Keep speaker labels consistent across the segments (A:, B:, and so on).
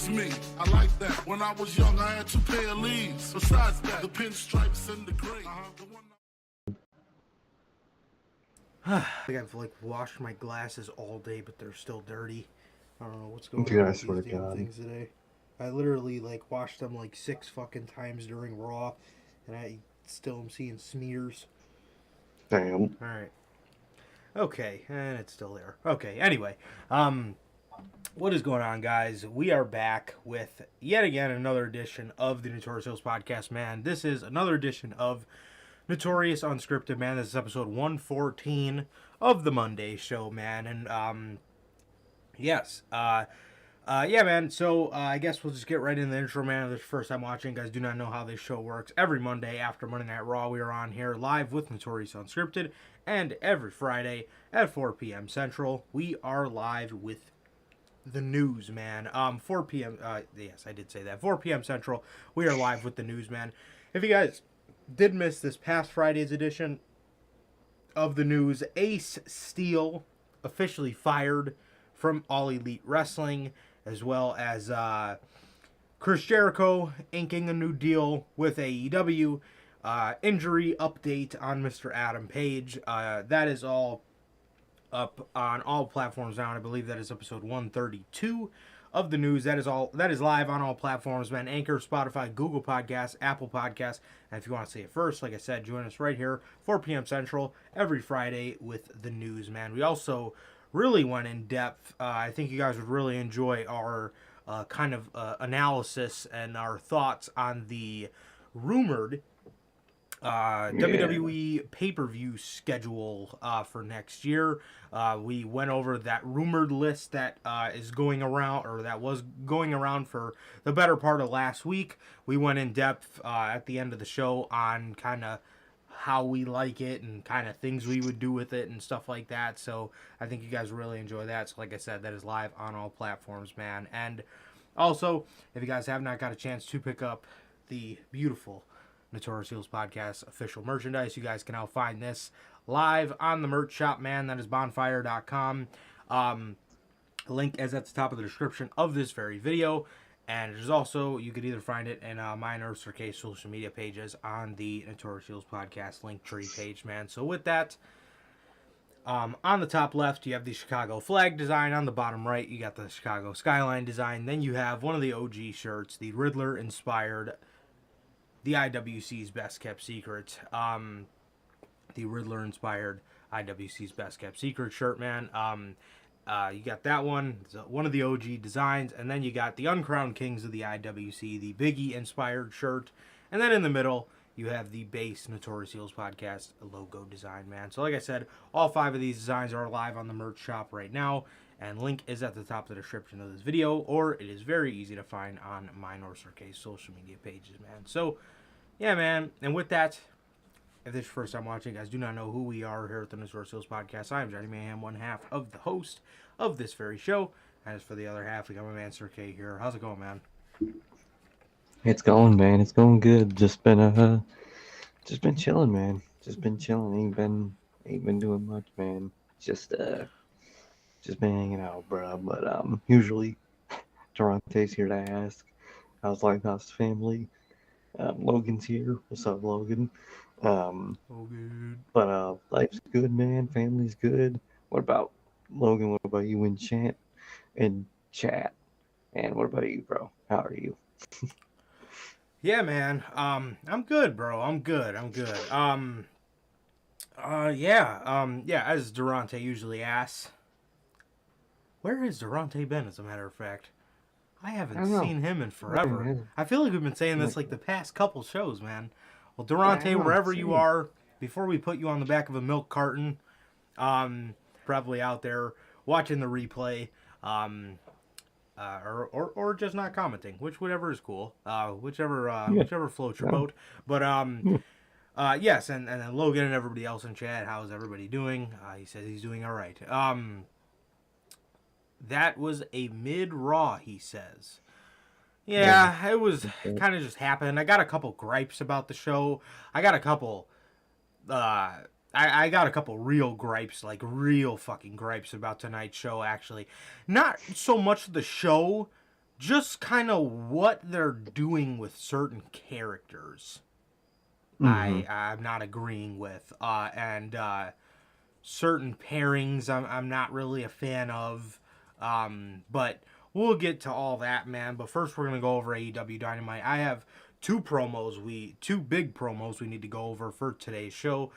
A: was me. I like that. When I was young, I had 2 pair of leaves. Besides that, the pinstripes and the gray.
B: I think I've washed my glasses all day, but they're still dirty. I don't know what's going
C: Dude,
B: on
C: I
B: with
C: swear
B: these
C: to
B: damn
C: God.
B: things today. I literally washed them 6 fucking times during Raw, and I still am seeing smears.
C: Damn.
B: All right. Okay, and it's still there. Okay, anyway, what is going on, guys? We are back with yet again another edition of the Notorious podcast, man. This is another edition of Notorious Unscripted, man. This is episode 114 of the Monday show, man. And, yes, yeah, man. So, I guess we'll just get right into the intro, man. If this is your first time watching, guys, do not know how this show works. Every Monday after Monday Night Raw, we are on here live with Notorious Unscripted. And every Friday at 4 p.m. Central, we are live with the news, man. 4 p.m. Yes, I did say that. 4 p.m. Central, we are live with the news, man. If you guys did miss this past Friday's edition of the news, Ace Steel officially fired from All Elite Wrestling, as well as Chris Jericho inking a new deal with AEW. Injury update on Mr. Adam Page. That is all up on all platforms now. I believe that is episode 132 of the news. That is live on all platforms, man. Anchor, Spotify, Google Podcasts, Apple Podcasts. And if you want to see it first, like I said, join us right here, 4 p.m. Central, every Friday with the news, man. We also really went in depth. I think you guys would really enjoy our kind of analysis and our thoughts on the rumored WWE pay-per-view schedule for next year. We went over that rumored list that is going around, or that was going around for the better part of last week. We went in depth at the end of the show on kind of how we like it and kind of things we would do with it and stuff like that. So I think you guys really enjoy that. So like I said, that is live on all platforms, man. And also, if you guys have not got a chance to pick up the beautiful Notorious Heels Podcast official merchandise, you guys can now find this live on the merch shop, man. That is bonfire.com. Link is at the top of the description of this very video. And there's also, you could either find it in mine or Sir K's social media pages on the Notorious Heels Podcast link tree page, man. So with that, on the top left, you have the Chicago flag design. On the bottom right, you got the Chicago skyline design. Then you have one of the OG shirts, the Riddler-inspired, the IWC's Best Kept Secret. The Riddler-inspired IWC's Best Kept Secret shirt, man. You got that one. It's one of the OG designs. And then you got the Uncrowned Kings of the IWC, the Biggie-inspired shirt. And then in the middle, you have the base Notorious Heels Podcast logo design, man. So like I said, all 5 of these designs are live on the merch shop right now. And link is at the top of the description of this video. Or it is very easy to find on mine or Sir K's social media pages, man. So, yeah, man. And with that, if this is your first time watching, guys, do not know who we are here at the Notorious Heels Podcast. I am Johnny Mayhem, one half of the host of this very show. As for the other half, we got my man Sir K here. How's it going, man?
C: It's going, man. It's going good. Just been chilling, man. Just been chilling. Ain't been doing much, man. Just been hanging out, bro. But usually Durante's here to ask how's life, how's the family. Logan's here. What's up, Logan?
B: Good.
C: But life's good, man. Family's good. What about Logan? What about you and chat? And what about you, bro? How are you?
B: Yeah, man. I'm good, bro. I'm good. Yeah, as Durante usually asks, where has Durante been, as a matter of fact? I haven't seen him in forever. I feel like we've been saying this the past couple shows, man. Well, Durante, wherever you are, before we put you on the back of a milk carton, probably out there watching the replay, or just not commenting, whatever is cool, whichever floats your boat. But yes, and then Logan and everybody else in chat, how's everybody doing? He says he's doing all right. That was a mid-Raw, he says. Yeah, it was kind of just happened. I got a couple gripes about the show. I got a couple real gripes, real fucking gripes about tonight's show, actually. Not so much the show, just kind of what they're doing with certain characters.
C: Mm-hmm.
B: I'm not agreeing with, and certain pairings I'm not really a fan of, but we'll get to all that, man. But first, we're gonna go over AEW Dynamite. I have two big promos we need to go over for today's show.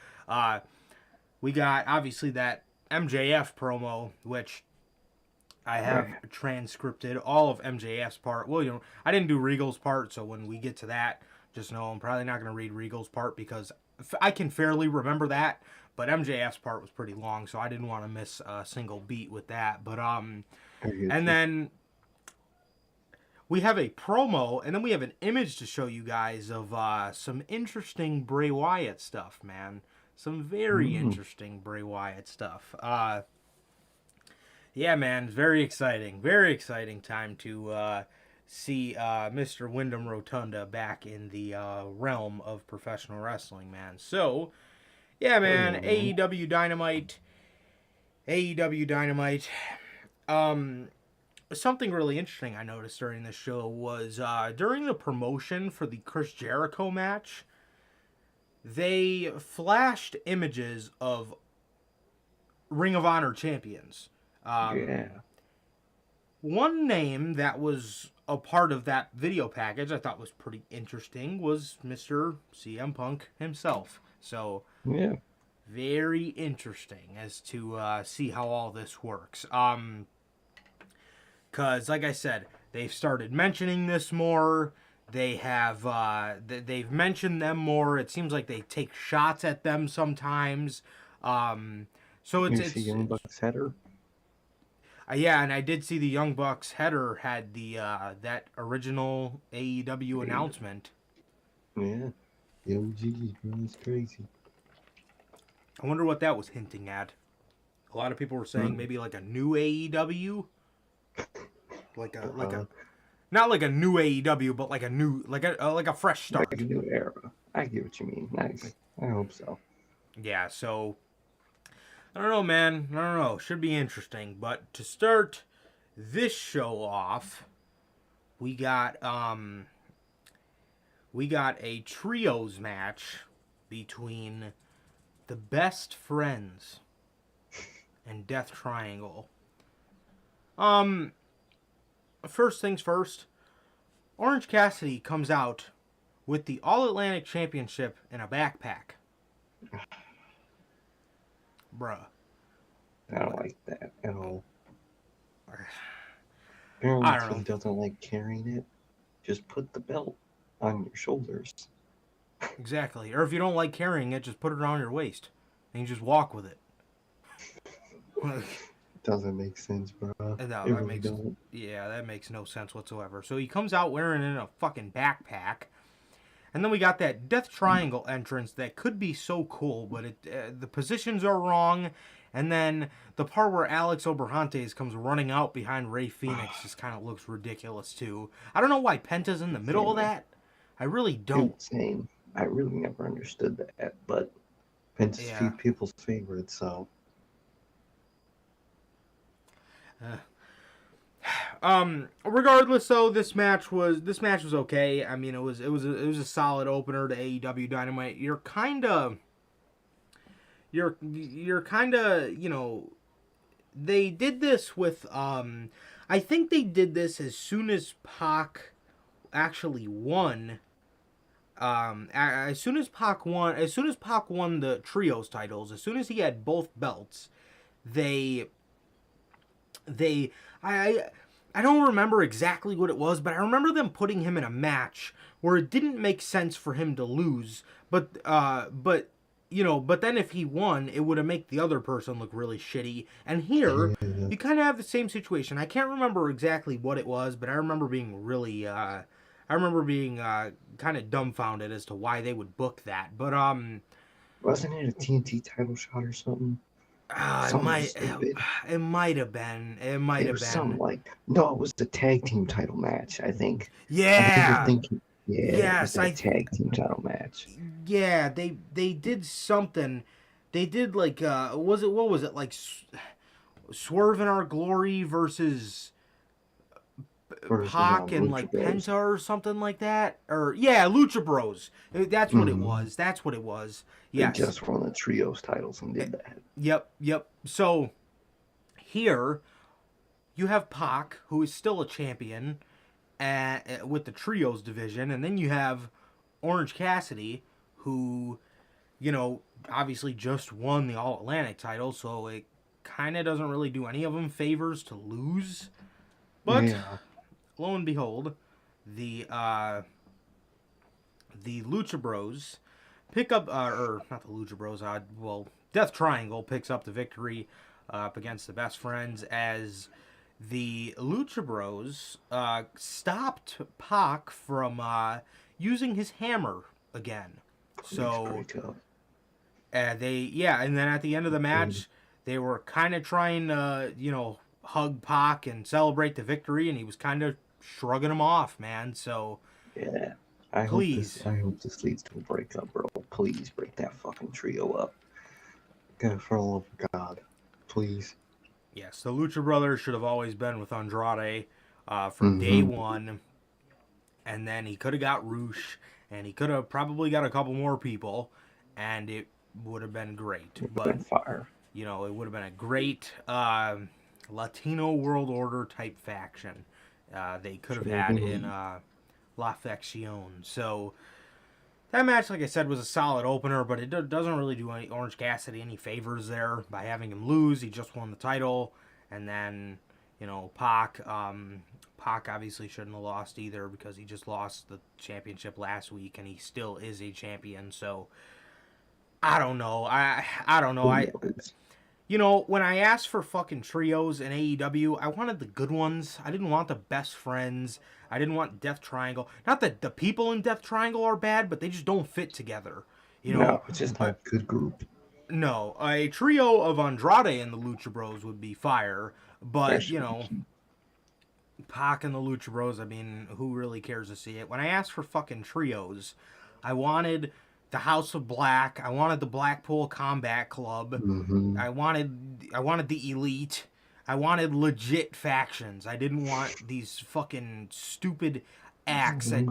B: We got obviously that MJF promo, which I have transcripted all of MJF's part. Well, I didn't do Regal's part, so when we get to that, just know I'm probably not going to read Regal's part because I can fairly remember that, but MJF's part was pretty long, so I didn't want to miss a single beat with that. But and then we have a promo, and then we have an image to show you guys of some interesting Bray Wyatt stuff, man. Some very interesting Bray Wyatt stuff. Yeah, man, very exciting. Very exciting time to see Mr. Wyndham Rotunda back in the realm of professional wrestling, man. So, yeah, man, AEW Dynamite. AEW Dynamite. Something really interesting I noticed during the show was during the promotion for the Chris Jericho match, they flashed images of Ring of Honor champions. One name that was a part of that video package I thought was pretty interesting was Mr. CM Punk himself. So,
C: yeah,
B: very interesting as to see how all this works. Because, like I said, they've started mentioning this more. They have they've mentioned them more. It seems like they take shots at them sometimes. So it's
C: see Young Bucks header.
B: Yeah, and I did see the Young Bucks header had the that original AEW announcement.
C: Yeah, the OGs, bro, it's crazy.
B: I wonder what that was hinting at. A lot of people were saying maybe like a new AEW, like a not like a new AEW, but like a new like a fresh start,
C: like a new era. I get what you mean. Nice. I hope so.
B: Yeah, so I don't know, man. I don't know. Should be interesting. But to start this show off, we got a trios match between the Best Friends and Death Triangle. First things first, Orange Cassidy comes out with the All Atlantic Championship in a backpack. Bruh.
C: I don't like that at all. Apparently,
B: I don't know.
C: he doesn't like carrying it. Just put the belt on your shoulders.
B: Exactly. Or if you don't like carrying it, just put it around your waist. And you just walk with it.
C: Doesn't make sense, bro.
B: No, that makes no sense whatsoever. So he comes out wearing it in a fucking backpack. And then we got that Death Triangle entrance that could be so cool, but the positions are wrong. And then the part where Alex Oberhantes comes running out behind Rey Fenix just kind of looks ridiculous, too. I don't know why Penta's in the middle of that. I really don't.
C: Same. I really never understood that, but Penta's few people's favorite, so.
B: Regardless, though, this match was okay. I mean, it was a solid opener to AEW Dynamite. You're kind of, they did this with I think they did this as soon as Pac actually won. As soon as Pac won the trios titles, as soon as he had both belts, I don't remember exactly what it was, but I remember them putting him in a match where it didn't make sense for him to lose, but then if he won, it would have made the other person look really shitty. And here, you kind of have the same situation. I can't remember exactly what it was, but I remember being really, kind of dumbfounded as to why they would book that. But
C: wasn't it a TNT title shot or something?
B: It might have been. It might have been.
C: Something like, no, it was the tag team title match, I think.
B: Yeah.
C: Yes, it was tag team title match.
B: Yeah, they did something. They did like what was it like Swerve in Our Glory versus
C: Versus
B: Pac and
C: Lucha
B: like
C: Bros.
B: Penta or something like that. Or yeah, Lucha Bros. That's what it was. That's what it was.
C: They
B: Yes.
C: just won the trios titles and did that.
B: Yep. So here you have Pac, who is still a champion with the trios division, and then you have Orange Cassidy, who, obviously just won the All Atlantic title, so it kind of doesn't really do any of them favors to lose. But
C: Yeah.
B: lo and behold, the Lucha Bros pick up, or not the Lucha Bros, Death Triangle picks up the victory up against the Best Friends as the Lucha Bros stopped Pac from using his hammer again. So and then at the end of the match, they were kind of trying to, hug Pac and celebrate the victory, and he was kind of shrugging them off, man. So
C: yeah, I hope this leads to a breakup, bro. Please break that fucking trio up. God, for the love of God, please.
B: Yes, the Lucha Brothers should have always been with Andrade from day one, and then he could have got Roosh, and he could have probably got a couple more people, and it would have been great. But
C: fire.
B: It would have been a great Latino World Order type faction they could have had in La Facción. So that match, like I said, was a solid opener, but it doesn't really do Orange Cassidy any favors there by having him lose. He just won the title, and then Pac obviously shouldn't have lost either because he just lost the championship last week, and he still is a champion. So I don't know. I don't know. When I asked for fucking trios in AEW, I wanted the good ones. I didn't want the Best Friends. I didn't want Death Triangle. Not that the people in Death Triangle are bad, but they just don't fit together.
C: No, it's just not a good group.
B: No, a trio of Andrade and the Lucha Bros would be fire, but, Pac and the Lucha Bros, I mean, who really cares to see it? When I asked for fucking trios, I wanted the House of Black. I wanted the Blackpool Combat Club. I wanted the Elite. I wanted legit factions. I didn't want these fucking stupid acts that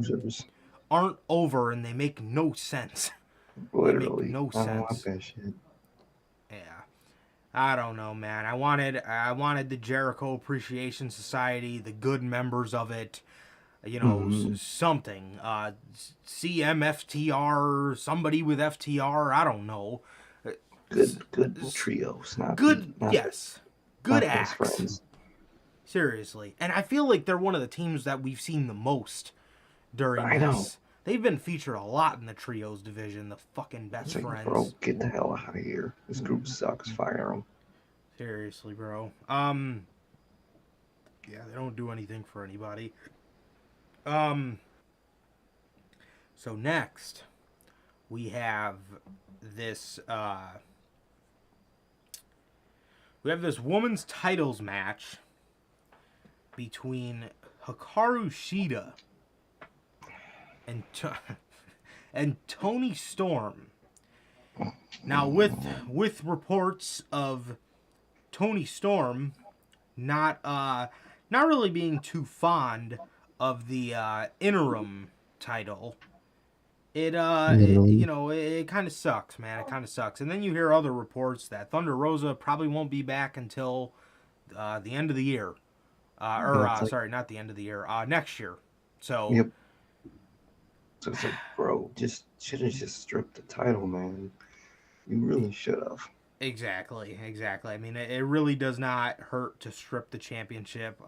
B: aren't over and they make no sense.
C: Literally,
B: they make no
C: I
B: sense.
C: don't want that shit.
B: Yeah, I don't know, man. I wanted the Jericho Appreciation Society, the good members of it. Something. CMFTR, somebody with FTR, I don't know.
C: Good trios, not
B: good,
C: not,
B: yes. Good
C: not
B: acts.
C: Friends.
B: Seriously. And I feel like they're one of the teams that we've seen the most during this.
C: Know.
B: They've been featured a lot in the trios division, the fucking Best Friends.
C: Bro, get the hell out of here. This group sucks. Fire them.
B: Seriously, bro. Yeah, they don't do anything for anybody. So next, we have this, women's titles match between Hikaru Shida and Toni Storm. Now, with reports of Toni Storm not really being too fond of the interim title, it kind of sucks, man. It kind of sucks. And then you hear other reports that Thunder Rosa probably won't be back until the end of the year, sorry, not the end of the year, next year. So.
C: Yep. So it's like, bro, should have just stripped the title, man. You really should have.
B: Exactly. I mean, it really does not hurt to strip the championship.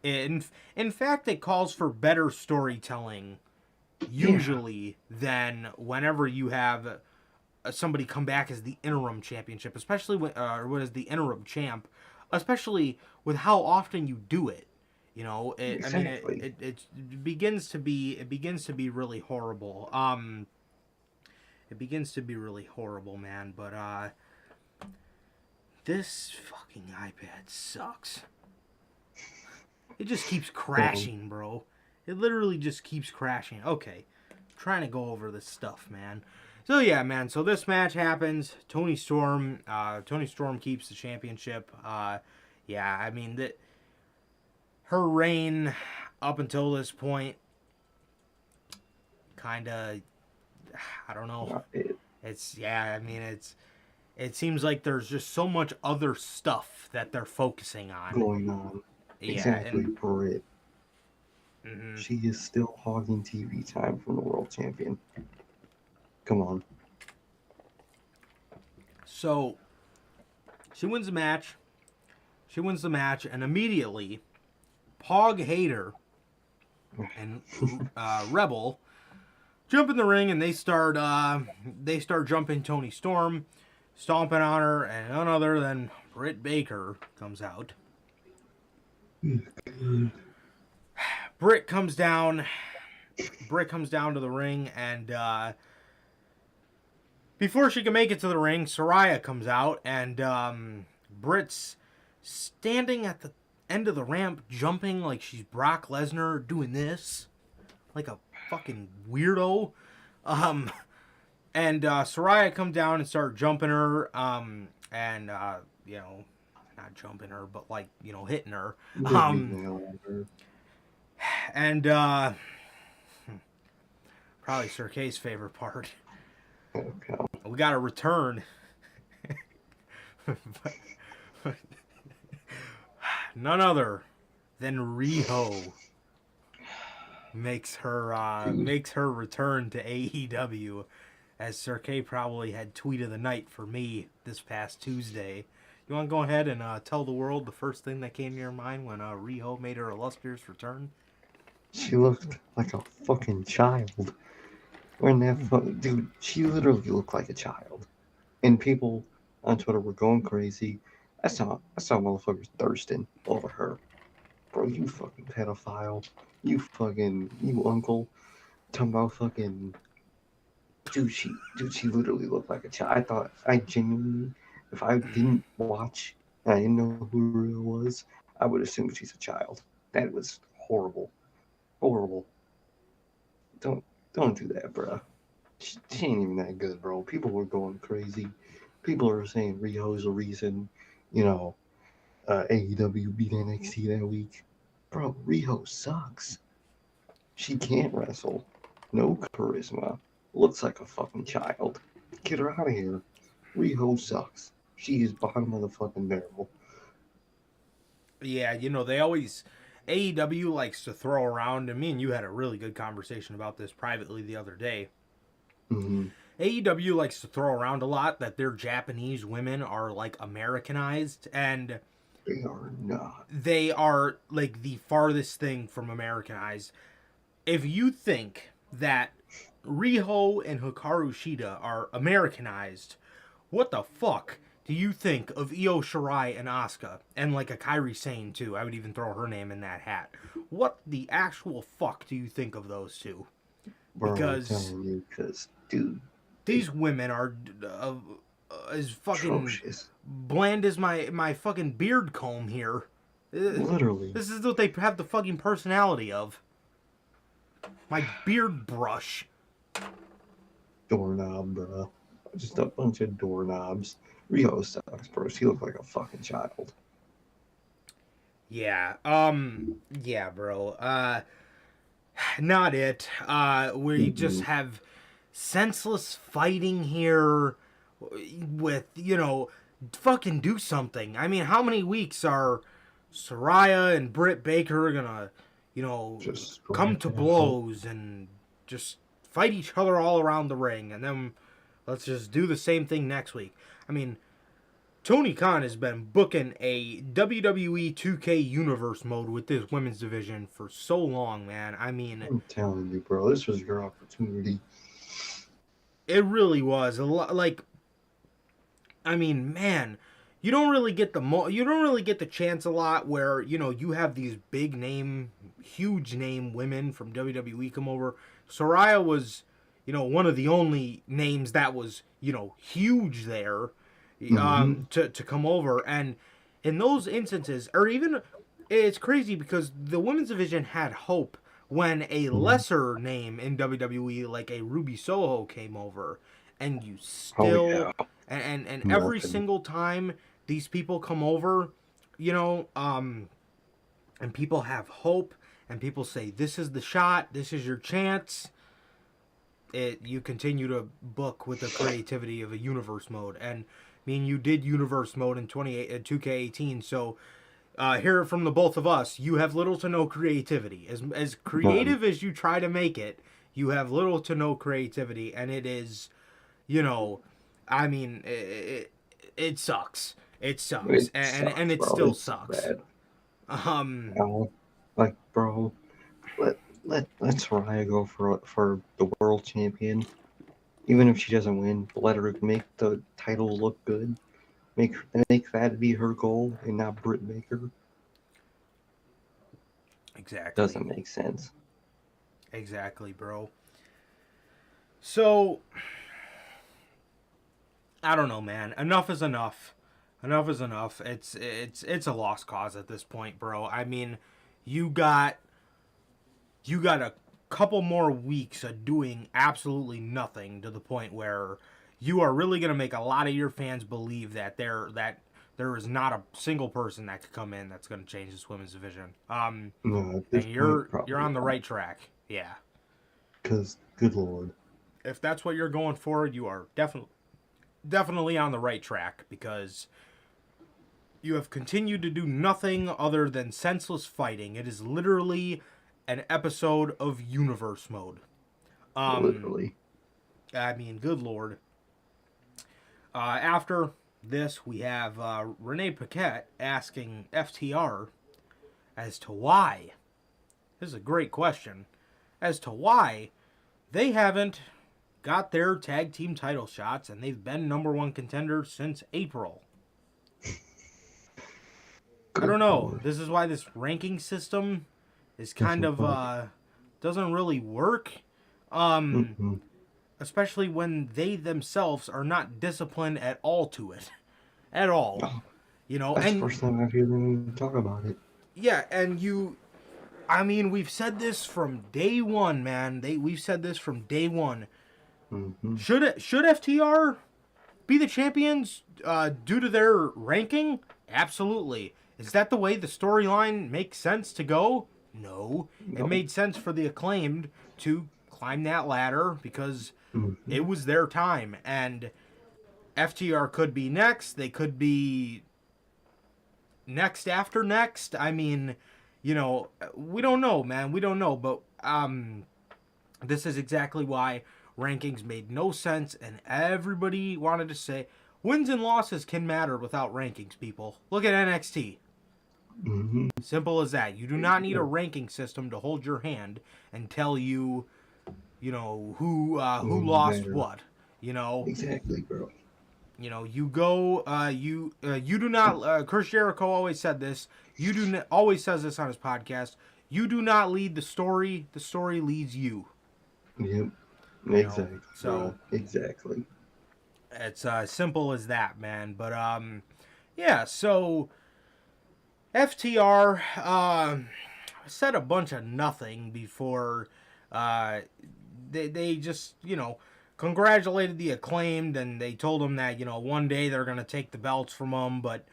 B: In fact, it calls for better storytelling usually than whenever you have somebody come back as the interim championship, especially when as the interim champ, especially with how often you do it.
C: Exactly.
B: I mean, it begins to be really horrible. It begins to be really horrible, man. But this fucking iPad sucks. It just keeps crashing, bro. It literally just keeps crashing. Okay, I'm trying to go over this stuff, man. So yeah, man. So this match happens. Toni Storm keeps the championship. Yeah, I mean that. her reign up until this point, kind of, I don't know.
C: Not it.
B: It's, yeah, I mean, it seems like there's just so much other stuff that they're focusing on.
C: Going on.
B: Yeah,
C: Exactly,
B: and,
C: Britt.
B: mhm.
C: She is still hogging TV time from the world champion. Come on.
B: So, she wins the match. And immediately, Pog Hater and Rebel jump in the ring, and they start jumping Tony Storm, stomping on her, and none other than Britt Baker comes out. Britt comes down to the ring, and before she can make it to the ring, Saraya comes out, and Britt's standing at the end of the ramp, jumping like she's Brock Lesnar, doing this like a fucking weirdo. And Saraya come down and start jumping her, and you know, not jumping her, but like, you know, hitting her. And probably Sir K's favorite part.
C: Okay.
B: We got a return. None other than Riho makes her return to AEW, as Sir K probably had tweet of the night for me this past Tuesday. You want to go ahead and tell the world the first thing that came to your mind when Riho made her illustrious return?
C: She looked like a fucking child. When that dude, she literally looked like a child. And people on Twitter were going crazy. I saw motherfuckers thirsting over her. Bro, you fucking pedophile. You uncle. Talking about fucking dude, she literally looked like a child. I genuinely, if I didn't watch and I didn't know who Rhea was, I would assume she's a child. That was horrible. Horrible. Don't do that, bro. She ain't even that good, bro. People were going crazy. People are saying Rio's the reason, you know, AEW beat NXT that week. Bro, Riho sucks. She can't wrestle. No charisma. Looks like a fucking child. Get her out of here. Riho sucks. She is bottom of the fucking barrel.
B: Yeah, you know, AEW likes to throw around, and me and you had a really good conversation about this privately the other day.
C: Mm-hmm.
B: AEW likes to throw around a lot that their Japanese women are like Americanized, and
C: They are not.
B: they are like the farthest thing from Americanized. If you think that Riho and Hikaru Shida are Americanized, what the fuck do you think of Io Shirai and Asuka? And like a Kairi Sane too. I would even throw her name in that hat. What the actual fuck do you think of those two?
C: Bro,
B: Because
C: I'm telling you, dude,
B: these women are as fucking
C: atrocious.
B: bland as my fucking beard comb here.
C: Literally.
B: This is what they have the fucking personality of. My beard brush.
C: Doorknob, bro. Just a bunch of doorknobs. Rio sucks, bro. She looked like a fucking child.
B: Yeah. Yeah, bro. Not it. We just have senseless fighting here with, you know, fucking do something. I mean, how many weeks are Saraya and Britt Baker gonna, you know,
C: Just
B: come to blows and just fight each other all around the ring, and then let's just do the same thing next week. I mean, Tony Khan has been booking a WWE 2K Universe mode with this women's division for so long, man. I mean,
C: I'm telling you, bro, this was your opportunity.
B: it really was a lot. Like, I mean, man, you don't really get the chance a lot where, you know, you have these big name, huge name women from WWE come over. Saraya was, you know, one of the only names that was, you know, huge there, to come over. And in those instances, or even, it's crazy because the women's division had hope when a lesser name in WWE, like a Ruby Soho, came over, and you still, and every single time these people come over, you know, and people have hope, and people say, this is the shot, this is your chance, you continue to book with the creativity of a universe mode. And I mean, you did universe mode in 2K18, so hear it from the both of us. You have little to no creativity. As creative as you try to make it, you have little to no creativity, and it is, I mean, it sucks. It sucks, and it
C: bro.
B: still
C: It's
B: sucks.
C: Bad. Like, bro, let's Raya go for the world champion. Even if she doesn't win, let her make the title look good. Make that be her goal, and not Britt Baker.
B: Exactly.
C: Doesn't make sense.
B: Exactly, bro. So, I don't know, man. Enough is enough. Enough is enough. It's a lost cause at this point, bro. I mean, you got a couple more weeks of doing absolutely nothing, to the point where you are really gonna make a lot of your fans believe that there is not a single person that could come in that's gonna change this women's division.
C: No,
B: and you're on the right track. Yeah.
C: Because, good lord.
B: If that's what you're going for, you are definitely on the right track, because you have continued to do nothing other than senseless fighting. It is literally an episode of universe mode.
C: Literally.
B: I mean, good lord. After this, we have Renee Paquette asking FTR as to why. This is a great question. As to why they haven't got their tag team title shots, and they've been number one contenders since April. I don't know.
C: Lord.
B: This is why this ranking system is kind of doesn't really work. Especially when they themselves are not disciplined at all to it. At all.
C: That's the first time I've heard them talk about it.
B: Yeah, and we've said this from day one, man. We've said this from day one.
C: Mm-hmm.
B: Should FTR be the champions due to their ranking? Absolutely. Is that the way the storyline makes sense to go? No. It made sense for the Acclaimed to climb that ladder because it was their time. And FTR could be next. They could be next after next. I mean, we don't know, man. We don't know. But this is exactly why rankings made no sense, and everybody wanted to say wins and losses can matter without rankings, people. Look at NXT.
C: Mm-hmm.
B: Simple as that. You do not need a ranking system to hold your hand and tell you, who lost
C: better.
B: what.
C: Exactly, bro.
B: You go. You do not. Chris Jericho always said this. You do not, always says this on his podcast. You do not lead the story. The story leads you.
C: Yep. Exactly.
B: So
C: exactly.
B: It's simple as that, man. But yeah. So FTR said a bunch of nothing before they just congratulated the Acclaimed, and they told them that one day they're gonna take the belts from them. But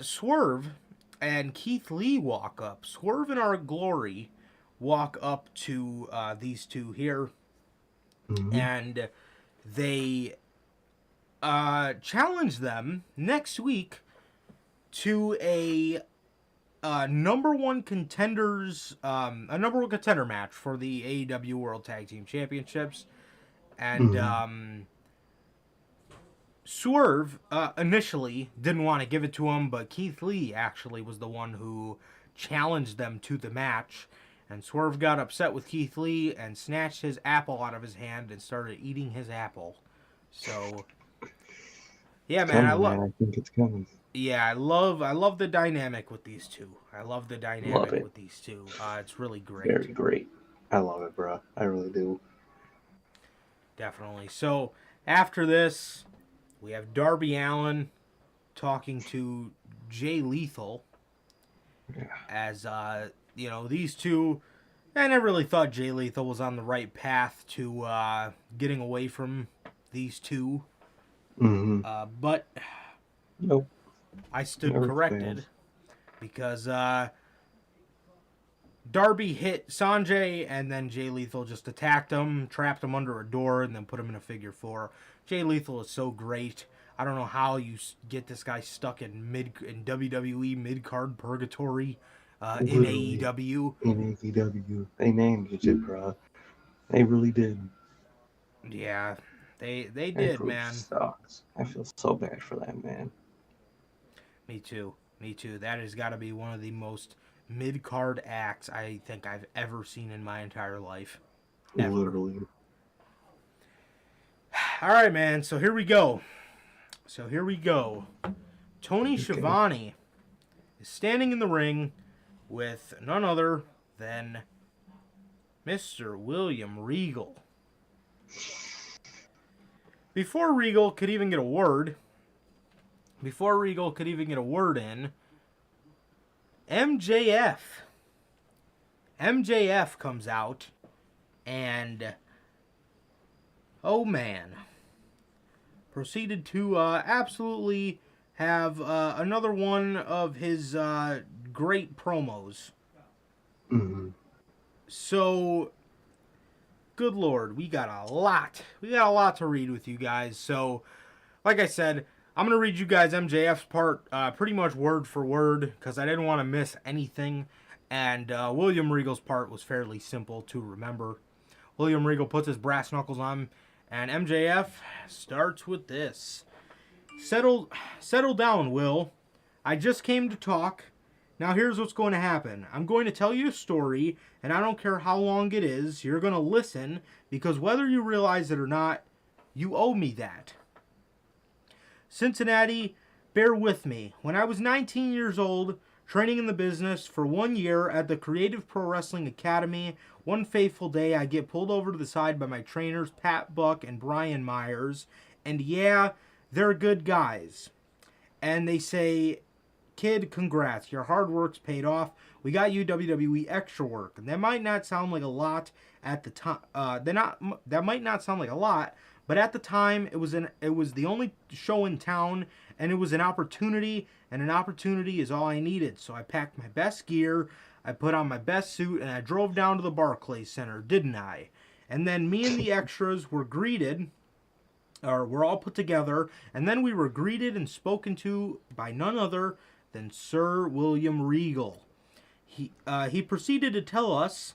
B: Swerve and Keith Lee walk up. Swerve and Our Glory walk up to these two here, and they challenge them next week to a number one contender match for the AEW World Tag Team Championships. And Swerve initially didn't want to give it to him, but Keith Lee actually was the one who challenged them to the match. And Swerve got upset with Keith Lee and snatched his apple out of his hand and started eating his apple. So, yeah, man,
C: I think it's coming.
B: Yeah, I love the dynamic with these two. With these two. It's really great.
C: Very great. I love it, bro. I really do.
B: Definitely. So after this, we have Darby Allin talking to Jay Lethal.
C: Yeah.
B: As these two, and I really thought Jay Lethal was on the right path to getting away from these two.
C: Mm-hmm.
B: But
C: nope.
B: I stood corrected. because Darby hit Sanjay, and then Jay Lethal just attacked him, trapped him under a door, and then put him in a figure four. Jay Lethal is so great. I don't know how you get this guy stuck in WWE mid card purgatory in AEW.
C: In AEW, they named it, bro. They really did.
B: Yeah, they
C: That
B: did,
C: group
B: man.
C: sucks. I feel so bad for that man.
B: Me too. That has got to be one of the most mid card acts I think I've ever seen in my entire life. Ever.
C: Literally.
B: All right, man. So here we go. Tony Schiavone is standing in the ring with none other than Mr. William Regal. Before Regal could even get a word in, MJF comes out, and oh man, proceeded to absolutely have another one of his great promos.
C: Mm-hmm.
B: So, good Lord, we got a lot to read with you guys. So, like I said, I'm going to read you guys MJF's part pretty much word for word because I didn't want to miss anything. And William Regal's part was fairly simple to remember. William Regal puts his brass knuckles on, and MJF starts with this. Settle down, Will. I just came to talk. Now here's what's going to happen. I'm going to tell you a story, and I don't care how long it is. You're going to listen, because whether you realize it or not, you owe me that. Cincinnati, bear with me. When I was 19 years old, training in the business for 1 year at the Creative Pro Wrestling Academy, one fateful day I get pulled over to the side by my trainers, Pat Buck and Brian Myers, and yeah, they're good guys. And they say, kid, congrats, your hard work's paid off. We got you WWE extra work. And that might not sound like a lot at the time. That might not sound like a lot, but at the time, it was the only show in town, and it was an opportunity, and an opportunity is all I needed. So I packed my best gear, I put on my best suit, and I drove down to the Barclays Center, didn't I? And then me and the extras were greeted, or we're all put together, and then we were greeted and spoken to by none other than Sir William Regal. He proceeded to tell us,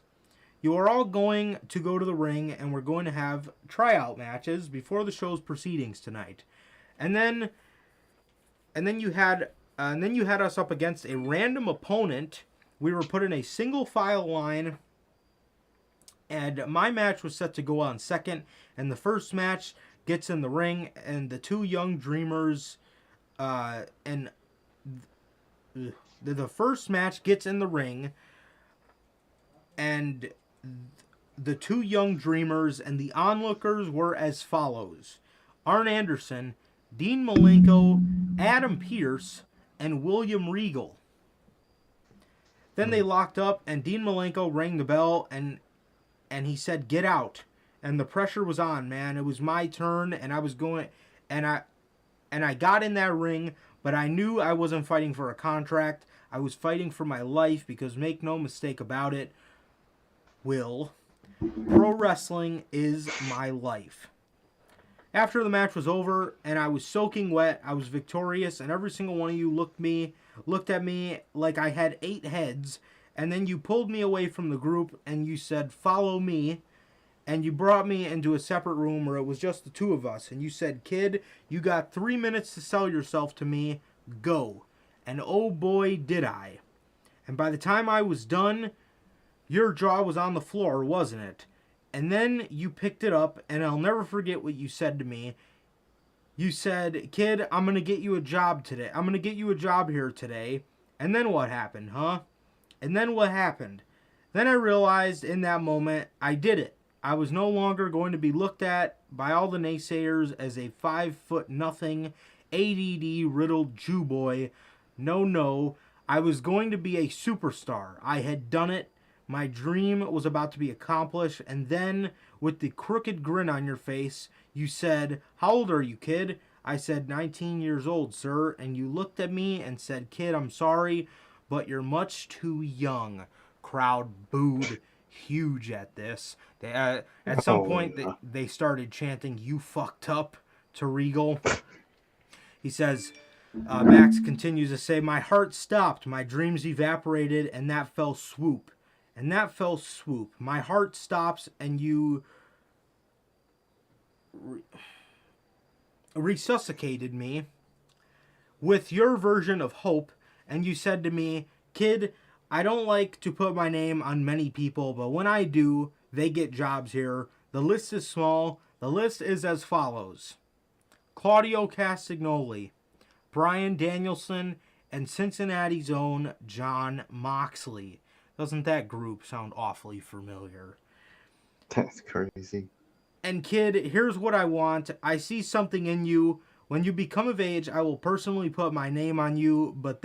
B: you are all going to go to the ring, and we're going to have tryout matches before the show's proceedings tonight. And then you had us up against a random opponent. We were put in a single file line, and my match was set to go on second. And the first match gets in the ring, and the two young dreamers, the first match gets in the ring, and the two young dreamers and the onlookers were as follows: Arn Anderson, Dean Malenko, Adam Pearce, and William Regal. Then they locked up, and Dean Malenko rang the bell, and he said, "Get out." And the pressure was on, man. It was my turn, and I was going, and I got in that ring, but I knew I wasn't fighting for a contract. I was fighting for my life, because make no mistake about it, Will, pro wrestling is my life. After the match was over and I was soaking wet, I was victorious, and every single one of you looked at me like I had 8 heads, and then you pulled me away from the group and you said, "Follow me," and you brought me into a separate room where it was just the two of us, and you said, "Kid, you got 3 minutes to sell yourself to me, go." And oh boy, did I. And by the time I was done, your jaw was on the floor, wasn't it? And then you picked it up, and I'll never forget what you said to me. You said, "Kid, I'm going to get you a job today. I'm going to get you a job here today." And then what happened, huh? And then what happened? Then I realized in that moment, I did it. I was no longer going to be looked at by all the naysayers as a 5'0" ADD riddled Jew boy. No, I was going to be a superstar. I had done it. My dream was about to be accomplished, and then, with the crooked grin on your face, you said, "How old are you, kid?" I said, 19 years old, sir. And you looked at me and said, "Kid, I'm sorry, but you're much too young. Crowd booed huge at this. They, at some point, they started chanting, "You fucked up," to Regal. He says, Max continues to say, "My heart stopped, my dreams evaporated, and that fell swoop. And that fell swoop. My heart stops, and you resuscitated me with your version of hope, and you said to me, 'Kid, I don't like to put my name on many people, but when I do, they get jobs here. The list is small. The list is as follows: Claudio Castagnoli, Brian Danielson, and Cincinnati's own John Moxley." Doesn't that group sound awfully familiar?
C: That's crazy.
B: "And kid, here's what I want. I see something in you. When you become of age, I will personally put my name on you. But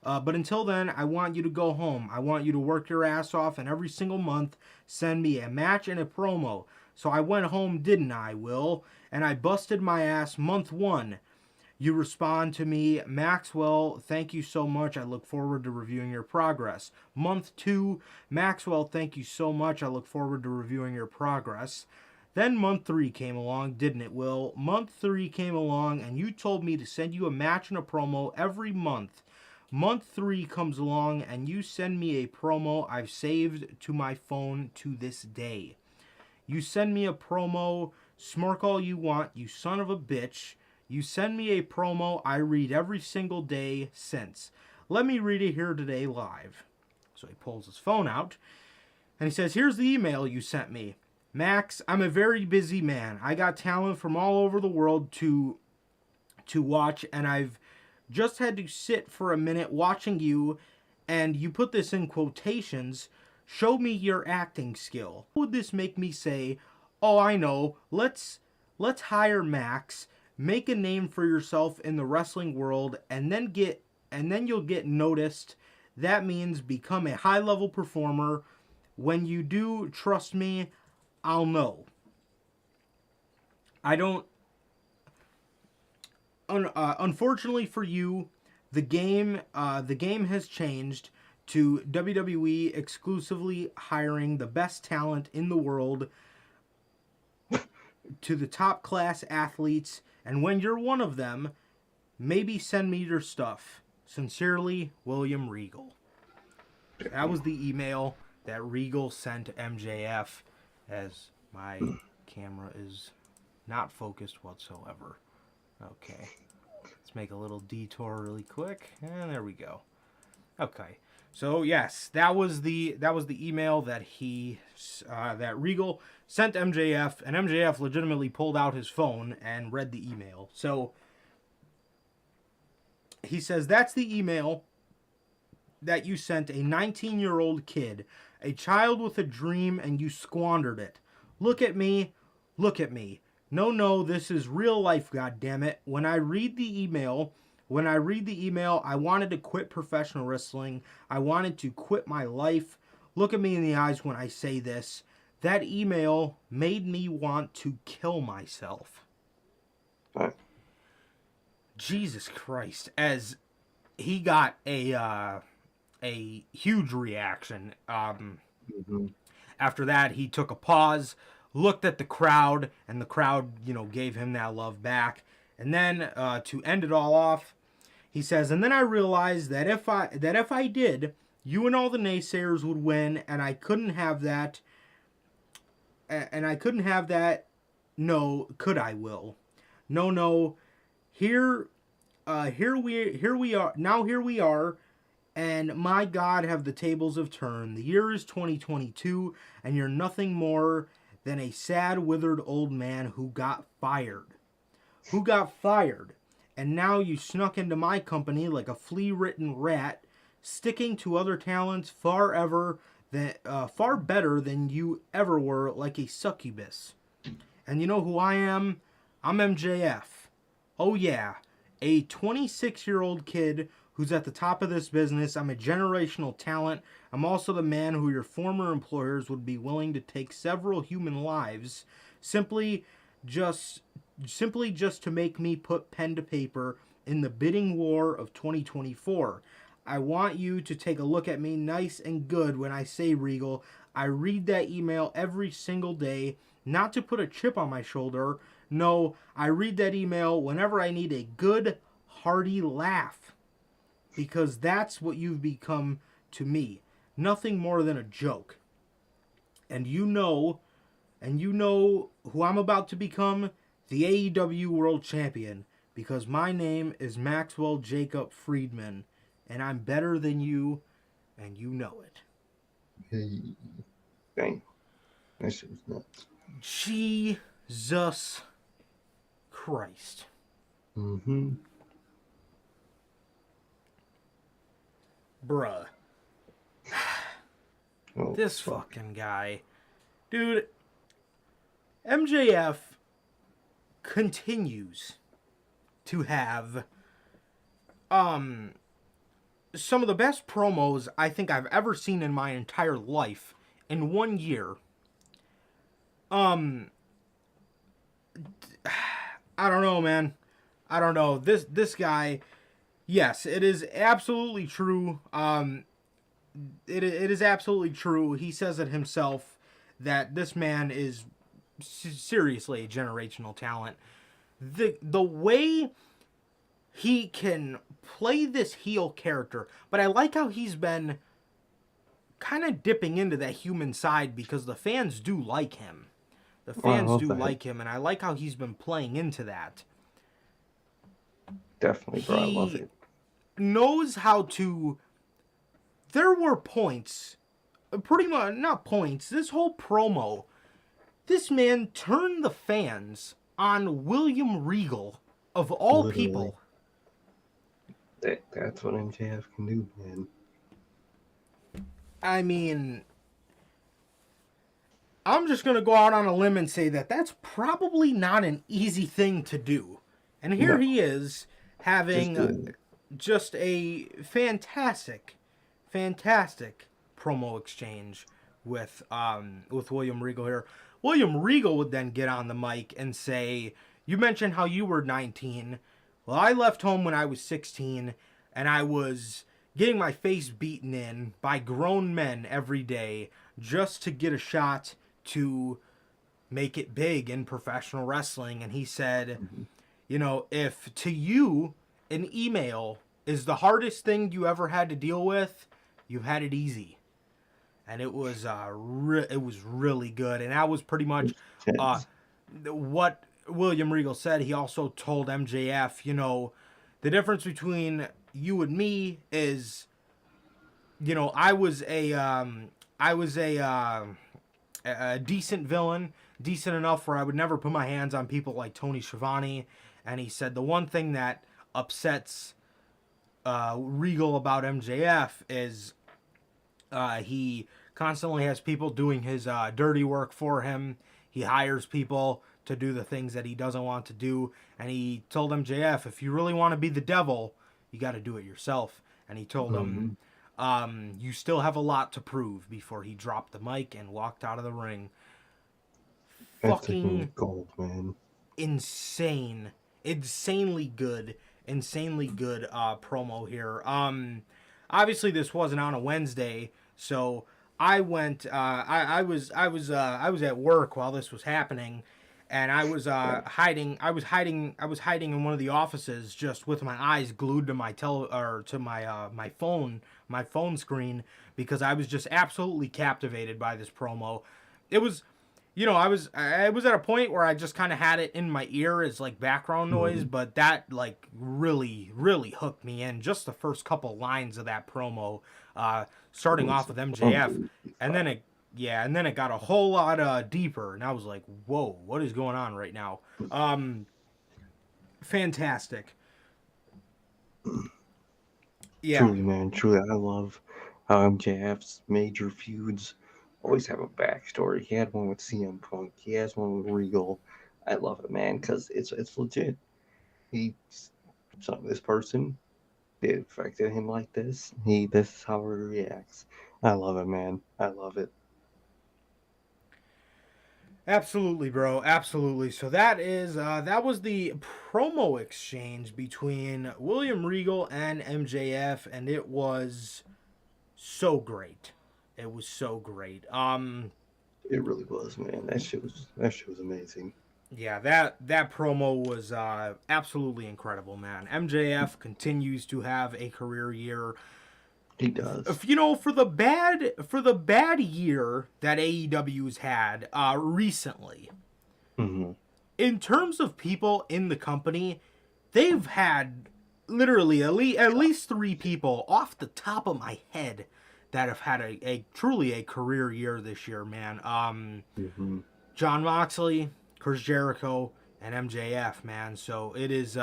B: until then, I want you to go home. I want you to work your ass off, and every single month, send me a match and a promo." So I went home, didn't I, Will? And I busted my ass month 1. You respond to me, "Maxwell, thank you so much. I look forward to reviewing your progress." Month 2, "Maxwell, thank you so much. I look forward to reviewing your progress." Then month 3 came along, didn't it, Will? Month 3 came along, and you told me to send you a match and a promo every month. Month 3 comes along, and you send me a promo I've saved to my phone to this day. You send me a promo, smirk all you want, you son of a bitch. You send me a promo I read every single day since. Let me read it here today live. So he pulls his phone out, and he says, "Here's the email you sent me. Max, I'm a very busy man. I got talent from all over the world to watch, and I've just had to sit for a minute watching you," and you put this in quotations, "show me your acting skill." Would this make me say, "Oh, I know, let's hire Max, make a name for yourself in the wrestling world, and then you'll get noticed. That means become a high-level performer. When you do, trust me, I'll know." I don't. Unfortunately for you, the game has changed to WWE exclusively hiring the best talent in the world, to the top class athletes, and when you're one of them, maybe send me your stuff. Sincerely, William Regal. That was the email that Regal sent to MJF, as my camera is not focused whatsoever. Okay. Let's make a little detour really quick, and there we go. Okay. So yes, that was the email that that Regal sent MJF, and MJF legitimately pulled out his phone and read the email. So he says, "That's the email that you sent a 19-year-old kid, a child with a dream, and you squandered it. Look at me, look at me. No, this is real life, goddammit. When I read the email, I wanted to quit professional wrestling. I wanted to quit my life. Look at me in the eyes when I say this. That email made me want to kill myself."
C: Right.
B: Jesus Christ. As he got a huge reaction. After that, he took a pause, looked at the crowd, and the crowd, gave him that love back. And then, to end it all off, he says, "And then I realized that if I did, you and all the naysayers would win, and I couldn't have that. No, could I, Will? No. Here we are. Now here we are. And my God, have the tables have turned. The year is 2022, and you're nothing more than a sad, withered old man who got fired. And now you snuck into my company like a flea-ridden rat, sticking to other talents far better than you ever were, like a succubus. And you know who I am? I'm MJF. Oh yeah, a 26-year-old kid who's at the top of this business. I'm a generational talent. I'm also the man who your former employers would be willing to take several human lives simply just to make me put pen to paper in the bidding war of 2024. I want you to take a look at me nice and good when I say Regal. I read that email every single day, not to put a chip on my shoulder. No, I read that email whenever I need a good, hearty laugh. Because that's what you've become to me. Nothing more than a joke. And you know who I'm about to become, the AEW World Champion, because my name is Maxwell Jacob Friedman, and I'm better than you, and you know it.
C: Hey, dang, that shit was nuts.
B: Jesus Christ.
C: Mm-hmm.
B: Bruh.
C: Oh,
B: This fucking guy. Dude, MJF continues to have some of the best promos I think I've ever seen in my entire life in 1 year. I don't know, man. I don't know. This guy, yes, it is absolutely true. It is absolutely true. He says it himself that this man is seriously a generational talent. The way he can play this heel character, but I like how he's been kind of dipping into that human side because the fans do like him. The fans do like him, and I like how he's been playing into that.
C: Definitely, bro. I love
B: He
C: it.
B: knows how to. There were points, pretty much, not points, this whole promo. This man turned the fans on William Regal, of all
C: Literally.
B: people.
C: That's what MJF can do, man.
B: I mean, I'm just going to go out on a limb and say that that's probably not an easy thing to do. And here he is having just a fantastic promo exchange with William Regal here. William Regal would then get on the mic and say, "You mentioned how you were 19. Well, I left home when I was 16, and I was getting my face beaten in by grown men every day just to get a shot to make it big in professional wrestling." And he said, you know, if to you an email is the hardest thing you ever had to deal with, you've had it easy. And it was it was really good. And that was pretty much what William Regal said. He also told MJF, you know, the difference between you and me is, you know, I was a decent villain, decent enough where I would never put my hands on people like Tony Schiavone. And he said the one thing that upsets Regal about MJF is he constantly has people doing his dirty work for him. He hires people to do the things that he doesn't want to do. And he told MJF, if you really want to be the devil, you got to do it yourself. And he told him, you still have a lot to prove, before he dropped the mic and walked out of the ring. Fucking
C: gold, man.
B: Insanely good promo here. Obviously this wasn't on a Wednesday, so I went. I was at work while this was happening, and I was hiding. I was hiding in one of the offices, just with my eyes glued to my my phone screen, because I was just absolutely captivated by this promo. It was, you know, I was at a point where I just kind of had it in my ear as like background noise, but that like really hooked me in. Just the first couple lines of that promo, starting off with MJF, and then it got a whole lot deeper, and I was like, whoa, what is going on right now? Fantastic. Yeah.
C: Truly, man, truly, I love how MJF's major feuds always have a backstory. He had one with CM Punk. He has one with Regal. I love it, man, because it's legit. This person, it affected him like this. This is how he reacts. I love it, man. I love it.
B: Absolutely, bro. Absolutely. So that was the promo exchange between William Regal and MJF, and it was so great. It was so great.
C: It really was, man. That shit was amazing.
B: Yeah, that promo was absolutely incredible, man. MJF continues to have a career year.
C: He does.
B: If, you know, for the bad year that AEW's had recently,
C: Hmm.
B: in terms of people in the company, they've had literally at least three people off the top of my head that have had a truly a career year this year, man.
C: Hmm.
B: John Moxley, Chris Jericho, and MJF, man. So it is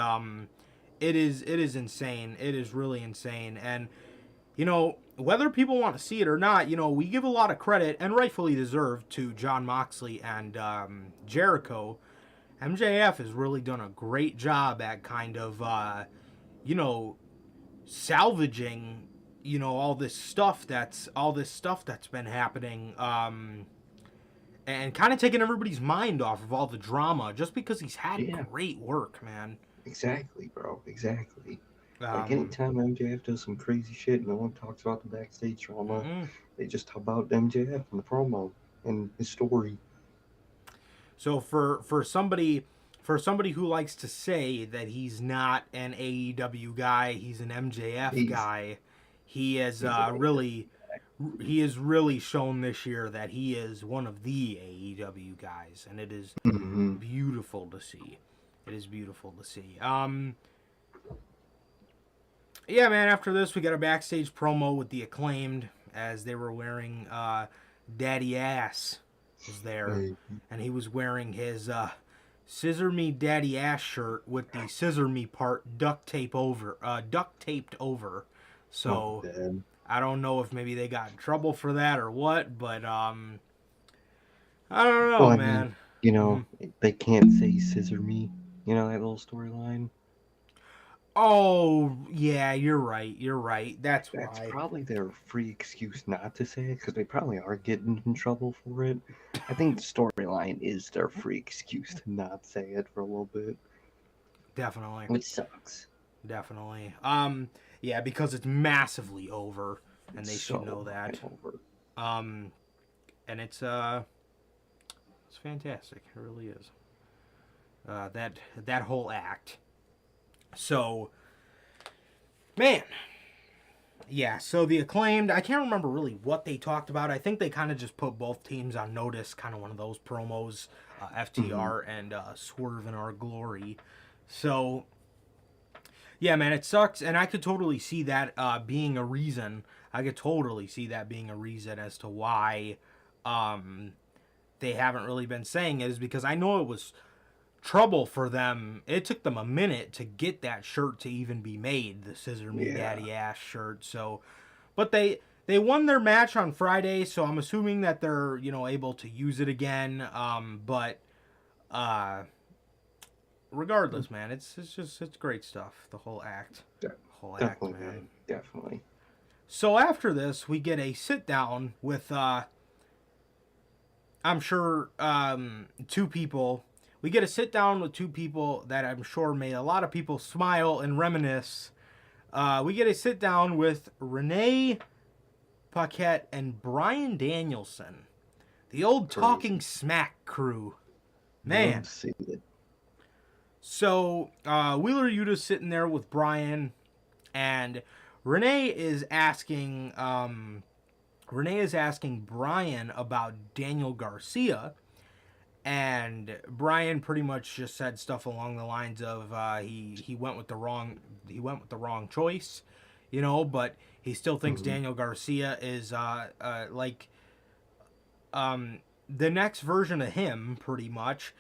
B: insane. It is really insane. And you know, whether people want to see it or not, you know, we give a lot of credit, and rightfully deserved, to John Moxley and Jericho. MJF has really done a great job at kind of, you know, salvaging, you know, all this stuff that's been happening, and kind of taking everybody's mind off of all the drama, just because he's had
C: Yeah,
B: great work, man.
C: exactly, bro. Exactly. Like
B: Um,
C: anytime MJF does some crazy shit, no one talks about the backstage drama.
B: mm-mm.
C: They just talk about MJF and the promo and his story.
B: So for somebody who likes to say that he's not an AEW guy, he's an MJF
C: He's
B: guy. He has
C: he's an
B: really he has really shown this year that he is one of the AEW guys, and it is
C: hmm
B: beautiful to see. It is beautiful to see. Yeah, man. After this, we got a backstage promo with the Acclaimed as they were wearing Daddy Ass was there, and he was wearing his Scissor Me Daddy Ass shirt with the Scissor Me part duct taped over.
C: Oh,
B: So
C: Dad.
B: I don't know if maybe they got in trouble for that or what, but I don't
C: Well,
B: know,
C: I mean,
B: man.
C: you
B: hmm
C: know, they can't say scissor me. You know that little storyline.
B: Oh yeah, you're right. You're right. That's
C: That's
B: why.
C: probably their free excuse not to say it because they probably are getting in trouble for it. I think the storyline is their free excuse to not say it for a little bit,
B: Definitely.
C: which sucks.
B: Definitely. Yeah, because it's massively over, and
C: It's
B: they should
C: so
B: know
C: fucking
B: that.
C: over.
B: Um, and it's fantastic. It really is. That whole act. So, man, yeah. So the Acclaimed, I can't remember really what they talked about. I think they kind of just put both teams on notice. Kind of one of those promos,
C: Hmm.
B: FTR and Swerve in Our Glory. So yeah, man, it sucks, and I could totally see that being a reason. I could totally see that being a reason as to why um, they haven't really been saying it, is because I know it was trouble for them. It took them a minute to get that shirt to even be made, the Scissor Me
C: Yeah.
B: Daddy Ass shirt. So, but they won their match on Friday, so I'm assuming that they're, you know, able to use it again. But uh, regardless, man, it's great stuff. The whole act,
C: De-
B: whole act,
C: Definitely,
B: man.
C: man. Definitely.
B: So after this, we get a sit down with I'm sure two people. We get a sit down with two people that I'm sure made a lot of people smile and reminisce. We get a sit down with Renee Paquette and Brian Danielson, the old
C: Crazy.
B: Talking Smack crew.
C: Love
B: Man,
C: to see it.
B: so Wheeler Yuta's sitting there with Brian, and Renee is asking Brian about Daniel Garcia, and Brian pretty much just said stuff along the lines of he went with the wrong choice, you know, but he still thinks
C: Hmm.
B: Daniel Garcia is like the next version of him, pretty much,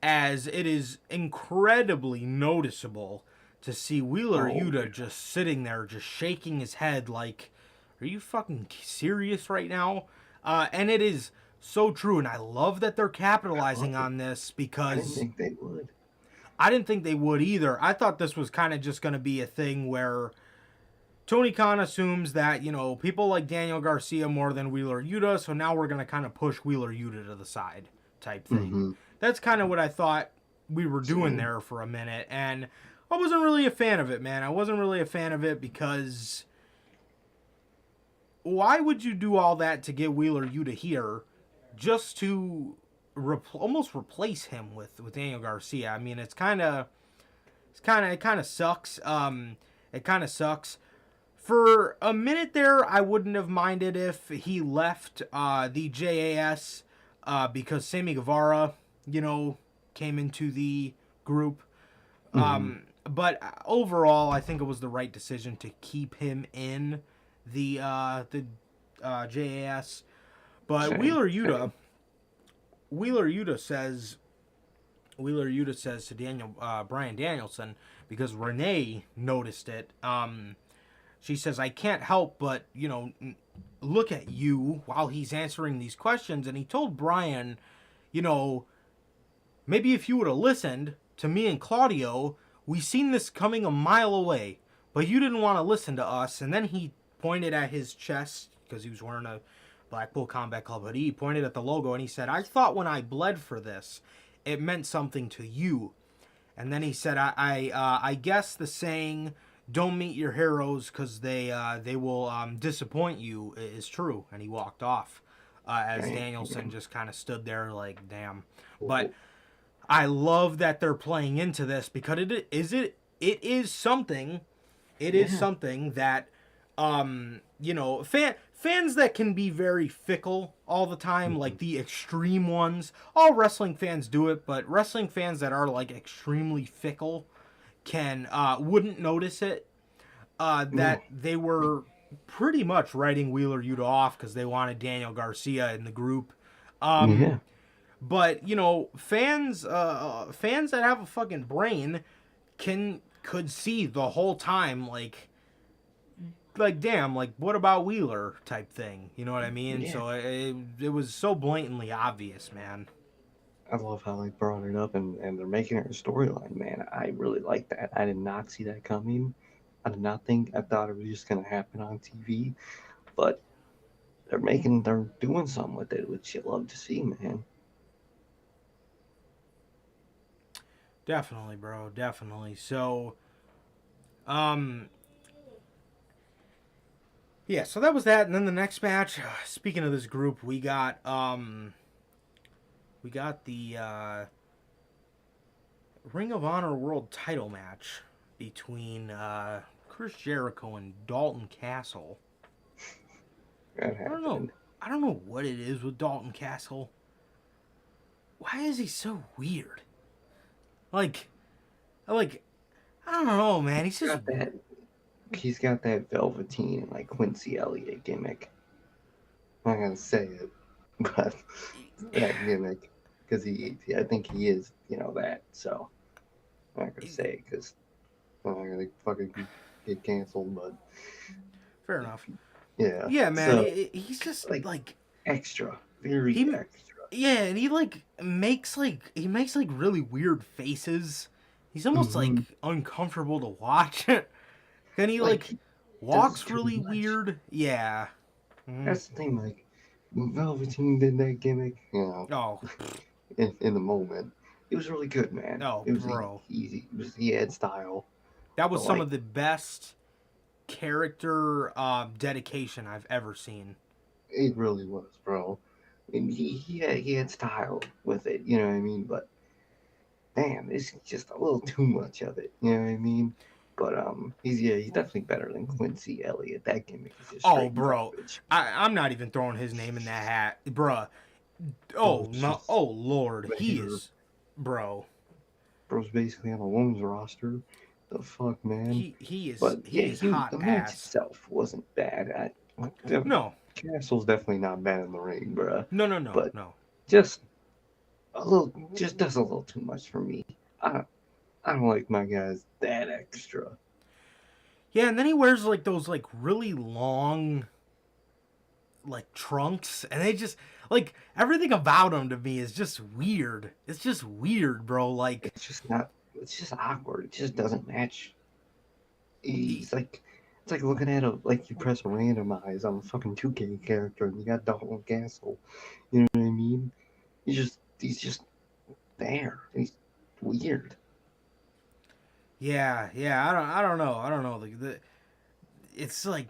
B: as it is incredibly noticeable to see Wheeler
C: Oh, yeah.
B: Yuta just sitting there, just shaking his head like, "Are you fucking serious right now?" And it is so true, and I love that they're
C: I love
B: capitalizing
C: it.
B: on this,
C: I didn't
B: because
C: think they would.
B: I didn't think they would either. I thought this was kind of just going to be a thing where Tony Khan assumes that, you know, people like Daniel Garcia more than Wheeler Yuta, so now we're going to kind of push Wheeler Yuta to the side. type thing.
C: Mm-hmm.
B: That's kind of what I thought we were doing there for a minute, and I wasn't really a fan of it, man. I wasn't really a fan of it because why would you do all that to get Wheeler Yuta here just to almost replace him with Daniel Garcia? I mean, it kind of sucks. It kind of sucks. For a minute there, I wouldn't have minded if he left the JAS because Sammy Guevara, came into the group. But overall, I think it was the right decision to keep him in the JAS. But Wheeler Yuta says to Bryan Danielson, because Renee noticed it. She says, I can't help but, look at you while he's answering these questions. And he told Bryan, maybe if you would have listened to me and Claudio, we seen this coming a mile away. But you didn't want to listen to us. And then he pointed at his chest, because he was wearing a Blackpool Combat Club hoodie. He pointed at the logo and he said, I thought when I bled for this, it meant something to you. And then he said, I guess the saying, don't meet your heroes because they will disappoint you is true. And he walked off as Danielson just kind of stood there like, damn. But I love that they're playing into this because it is something that fans that can be very fickle all the time, like the extreme ones. All wrestling fans do it, but wrestling fans that are like extremely fickle wouldn't notice it. That they were pretty much writing Wheeler Yuta off because they wanted Daniel Garcia in the group. But fans that have a fucking brain could see the whole time like damn, like what about Wheeler type thing, you know what I mean? So it was so blatantly obvious, man.
C: I love how they brought it up and they're making it a storyline, man. I really like that. I did not see that coming. I thought it was just gonna happen on TV, but they're doing something with it, which you love to see, man.
B: Definitely, bro, definitely. So yeah, so that was that, and then the next match, speaking of this group, we got the Ring of Honor World Title match between Chris Jericho and Dalton Castle. I don't know what it is with Dalton Castle. Why is he so weird? Like I don't know, man. He's
C: got that Velveteen, like Quincy Elliott gimmick. I'm not gonna say it, but that gimmick, because I think he is, that. So I'm not gonna say it because I'm not gonna fucking get canceled. But
B: fair enough.
C: Yeah.
B: Yeah, man. So, he's just like
C: extra, very extra.
B: Yeah, and he makes really weird faces. He's almost like uncomfortable to watch. And he walks really weird. Yeah.
C: That's the thing, like Velveteen did that gimmick,
B: Oh.
C: in the moment. It was really good, man.
B: Oh,
C: it was
B: bro.
C: Easy. He had style.
B: That was some of the best character dedication I've ever seen.
C: It really was, bro. And he had style with it, you know what I mean? But damn, it's just a little too much of it, you know what I mean? But he's definitely better than Quincy Elliott. That gimmick is just
B: bro, I'm not even throwing his name in that hat, bruh. Oh no, oh Lord, he is, bro.
C: Bro's basically on a women's roster. The fuck, man.
B: He is. But he is hot.
C: The match itself wasn't bad.
B: No.
C: Castle's definitely not bad in the ring, bruh.
B: No.
C: But
B: no.
C: Just does a little too much for me. I don't like my guys that extra.
B: Yeah, and then he wears those really long trunks, and they just everything about him to me is just weird. It's just weird, bro.
C: It's just awkward. It just doesn't match. It's like looking at you press a randomize on a fucking 2K character and you got Dalton Castle. You know what I mean? It just there. He's weird.
B: Yeah. I don't know. It's like,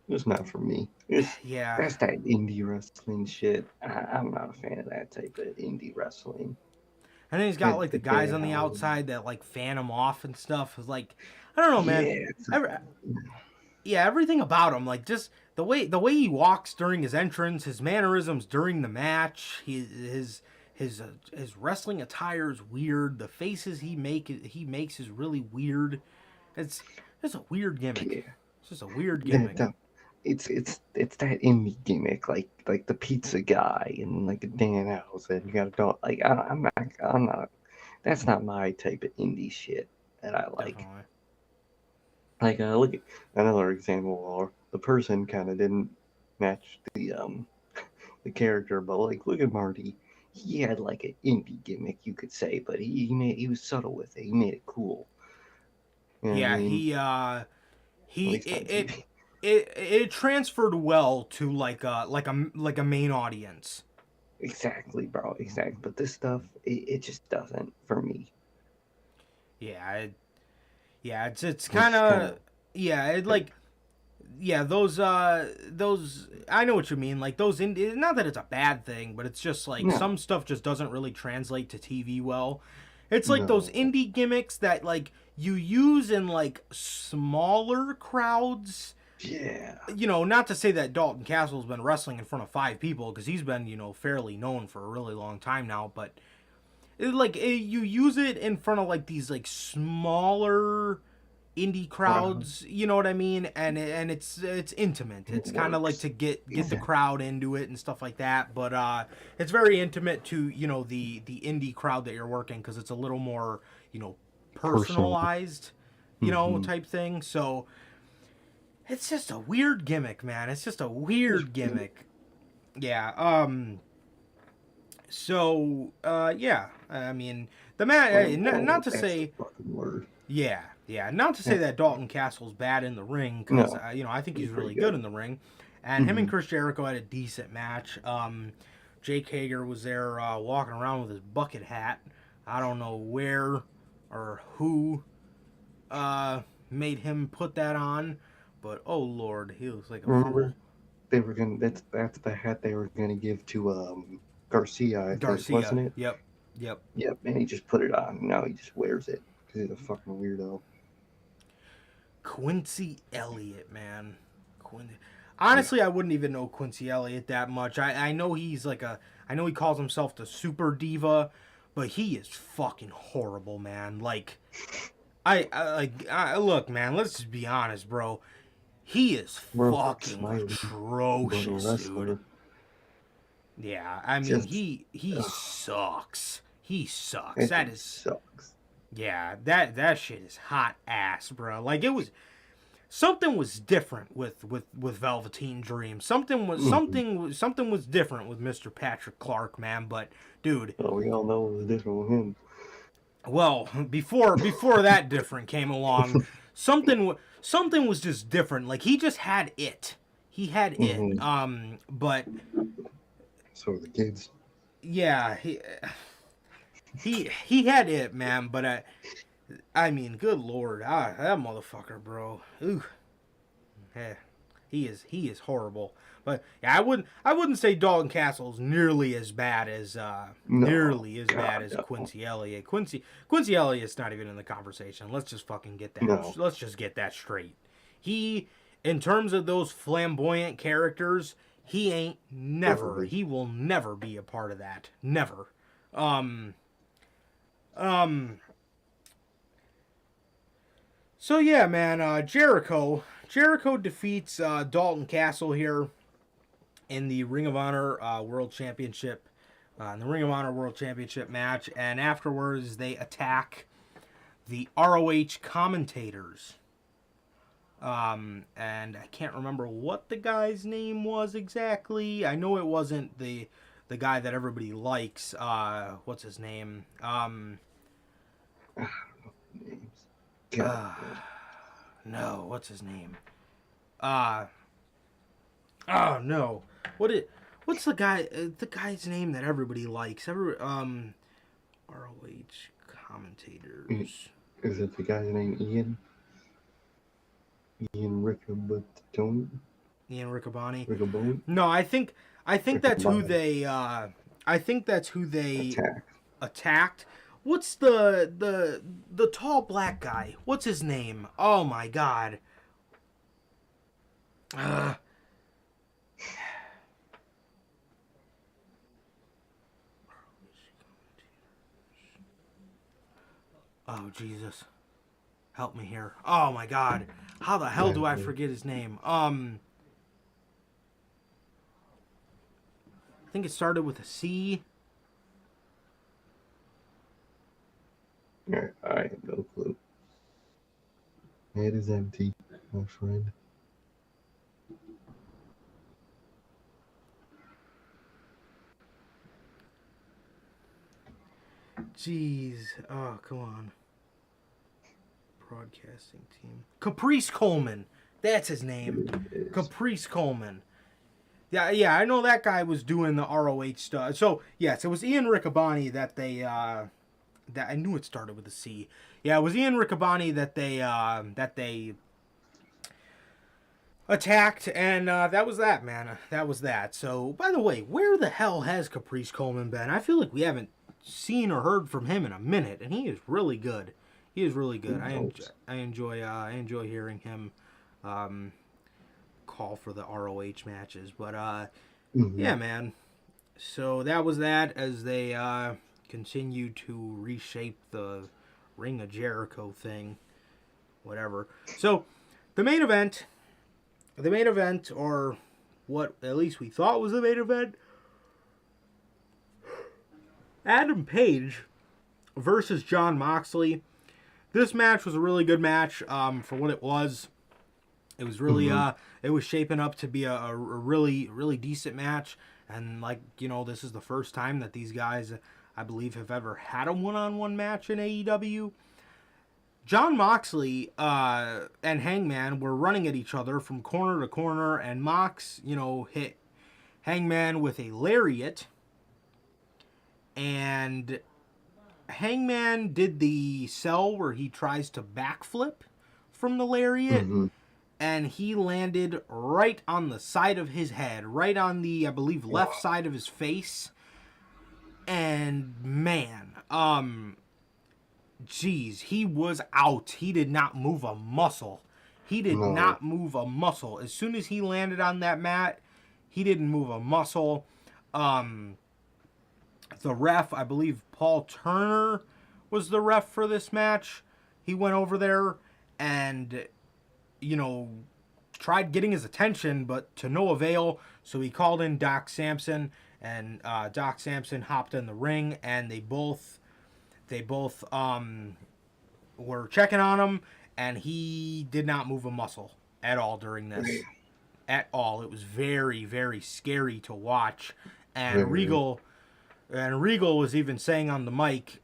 C: It's not for me. It's
B: yeah.
C: That's that indie wrestling shit. I'm not a fan of that type of indie wrestling.
B: And then he's got
C: That
B: like the
C: the
B: guys
C: Dan
B: on the
C: Howard.
B: outside that like fan him off and stuff. It's like, I don't know, man.
C: Yeah, it's
B: Every, yeah, everything about him, like just the way he walks during his entrance, his mannerisms during the match, his wrestling attire is weird. The faces he makes is really weird. It's just a weird gimmick.
C: yeah.
B: It's just a weird
C: That,
B: gimmick.
C: that it's that indie gimmick, like the pizza guy and like a Dan House, and you got a dog. Like I'm not. That's not my type of indie shit that I like.
B: Definitely.
C: Like look at another example. Or the person kind of didn't match the character, but like look at Marty. He had like an indie gimmick, you could say, but he was subtle with it. He made it cool. You know what I
B: Yeah,
C: mean? At
B: he
C: least on
B: it
C: TV.
B: it transferred well to like a main audience.
C: Exactly, bro. Exactly. But this stuff, it just doesn't for me.
B: Yeah, yeah, it's
C: It's
B: kind
C: just kind
B: of
C: of
B: yeah, it
C: fake.
B: like yeah, those I know what you mean. Like those in not that it's a bad thing, but it's just like
C: No,
B: some stuff just doesn't really translate to TV well. It's like those
C: no.
B: indie gimmicks that like you use in like smaller crowds.
C: Yeah.
B: You know, not to say that Dalton Castle's been wrestling in front of 5 people because he's been, fairly known for a really long time now, but you use it in front of like these like smaller indie
C: Crowd.
B: crowds, you know what I mean? And it's intimate.
C: It
B: It's kind of like
C: works.
B: to get the
C: Exactly.
B: crowd into it and stuff like that, but it's very intimate to, the indie crowd that you're working cuz it's a little more,
C: Personal.
B: personalized,
C: Hmm.
B: type thing. So it's just a weird gimmick, man. It's just a
C: Just
B: weird
C: gimmick.
B: gimmick. Yeah. So yeah, I mean, the man. Not to
C: That's the
B: say,
C: fucking word.
B: yeah, not to say
C: That's
B: that Dalton Castle's bad in the ring because
C: no.
B: I think
C: He's
B: he's
C: pretty
B: really good
C: good.
B: in the ring, and him
C: Hmm.
B: and Chris Jericho had a decent match. Jake Hager was there walking around with his bucket hat. I don't know where or who made him put that on, but oh lord, he looks like a fool.
C: Remember, they were gonna. That's the hat they were gonna give to Garcia, I think,
B: Garcia.
C: wasn't it?
B: Yep. Yep.
C: Yep. And he just put it on. And now he just wears it because he's a fucking weirdo.
B: Quincy Elliott, man. Quin-
C: Yeah.
B: Honestly, I wouldn't even know Quincy Elliott that much. I know he's like I know he calls himself the super diva, but he is fucking horrible, man. Like look, man. Let's just be honest, bro. He is
C: World's like
B: fucking
C: Smiley, but a
B: atrocious, dude.
C: wrestler.
B: Yeah, I mean
C: Just
B: he sucks. He sucks.
C: it
B: That
C: dude
B: is
C: sucks.
B: yeah. That shit is hot ass, bro. Like it was something was different with Velveteen Dream.
C: Hmm.
B: Something was different with Mr. Patrick Clark, man. But dude,
C: Well, we all know it was different with him.
B: well, before that different came along, something was just different. Like he just had it. He had it.
C: Hmm.
B: But
C: So are the kids.
B: yeah, he had it, man. But I mean, good lord, that motherfucker, bro. Ooh, yeah, he is horrible. But yeah, I wouldn't say Dalton Castle's
C: No,
B: nearly as bad
C: God,
B: as
C: no,
B: Quincy Elliott. Quincy Elliott's not even in the conversation. Let's just fucking get that.
C: no.
B: Let's just get that straight. He, in terms of those flamboyant characters, he ain't never.
C: Never.
B: He will never be a part of that. Never. Um. Um. So yeah, man. Jericho defeats Dalton Castle here in the Ring of Honor World Championship, in the Ring of Honor World Championship match, and afterwards they attack the ROH commentators. And I can't remember what the guy's name was exactly. I know it wasn't the guy that everybody likes. What's his name?
C: Names. God.
B: No, what's his name? Uh oh no. What's the guy? The guy's name that everybody likes. ROH commentators.
C: Is it the guy's name Ian? Ian Riccoboni?
B: Ian Riccoboni.
C: Riccoboni?
B: No, I think that's who
C: Riccoboni.
B: they. I think that's who they
C: Attack.
B: attacked. What's the tall black guy? What's his name? Oh my god. Oh Jesus. Help me here. Oh my god. How the hell do I forget his name? I think it started with a C.
C: I have no clue. Head is empty, my friend.
B: Jeez. Oh, come on. Broadcasting team. Caprice Coleman. That's his name. Caprice Coleman. Yeah, I know that guy was doing the ROH stuff. So, yes, it was Ian Riccoboni that they, that I knew it started with a C. Yeah, it was Ian Riccoboni that they attacked, and that was that, man. That was that. So, by the way, where the hell has Caprice Coleman been? I feel like we haven't seen or heard from him in a minute, and he is really good. He is really good. I enjoy hearing him call for the ROH matches. But yeah, man. So that was that as they continue to reshape the Ring of Jericho thing, whatever. So the main event, or what at least we thought was the main event, Adam Page versus Jon Moxley. This match was a really good match for what it was. It was really, it was shaping up to be a really, really decent match. And, like, you know, this is the first time that these guys, I believe, have ever had a one-on-one match in AEW. Jon Moxley and Hangman were running at each other from corner to corner. And Mox, you know, hit Hangman with a lariat. And Hangman did the sell where he tries to backflip from the lariat, and he landed right on the side of his head, right on the, I believe, left side of his face. And man, geez, he was out. He did not move a muscle. Not move a muscle. As soon as he landed on that mat, he didn't move a muscle. The ref, I believe Paul Turner was the ref for this match. He went over there and, you know, tried getting his attention, but to no avail. So he called in Doc Samson, and Doc Samson hopped in the ring, and they both were checking on him, and he did not move a muscle at all during this. At all. It was very, very scary to watch. And Regal was even saying on the mic,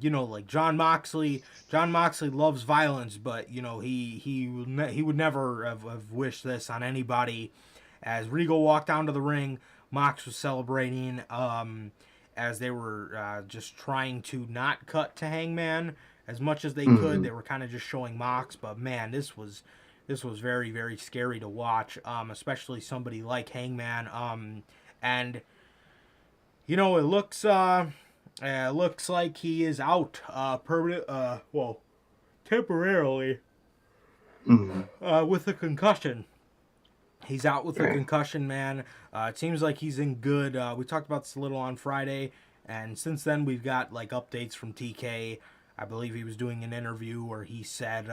B: you know, like Jon Moxley loves violence, but, you know, he would never have wished this on anybody. As Regal walked down to the ring, Mox was celebrating as they were just trying to not cut to Hangman as much as they could. They were kind of just showing Mox, but man, this was very, very scary to watch, especially somebody like Hangman. And you know, it looks like he is out temporarily with a concussion. He's out with a concussion, man. It seems like he's in good. We talked about this a little on Friday, and since then we've got like updates from TK. I believe he was doing an interview where he said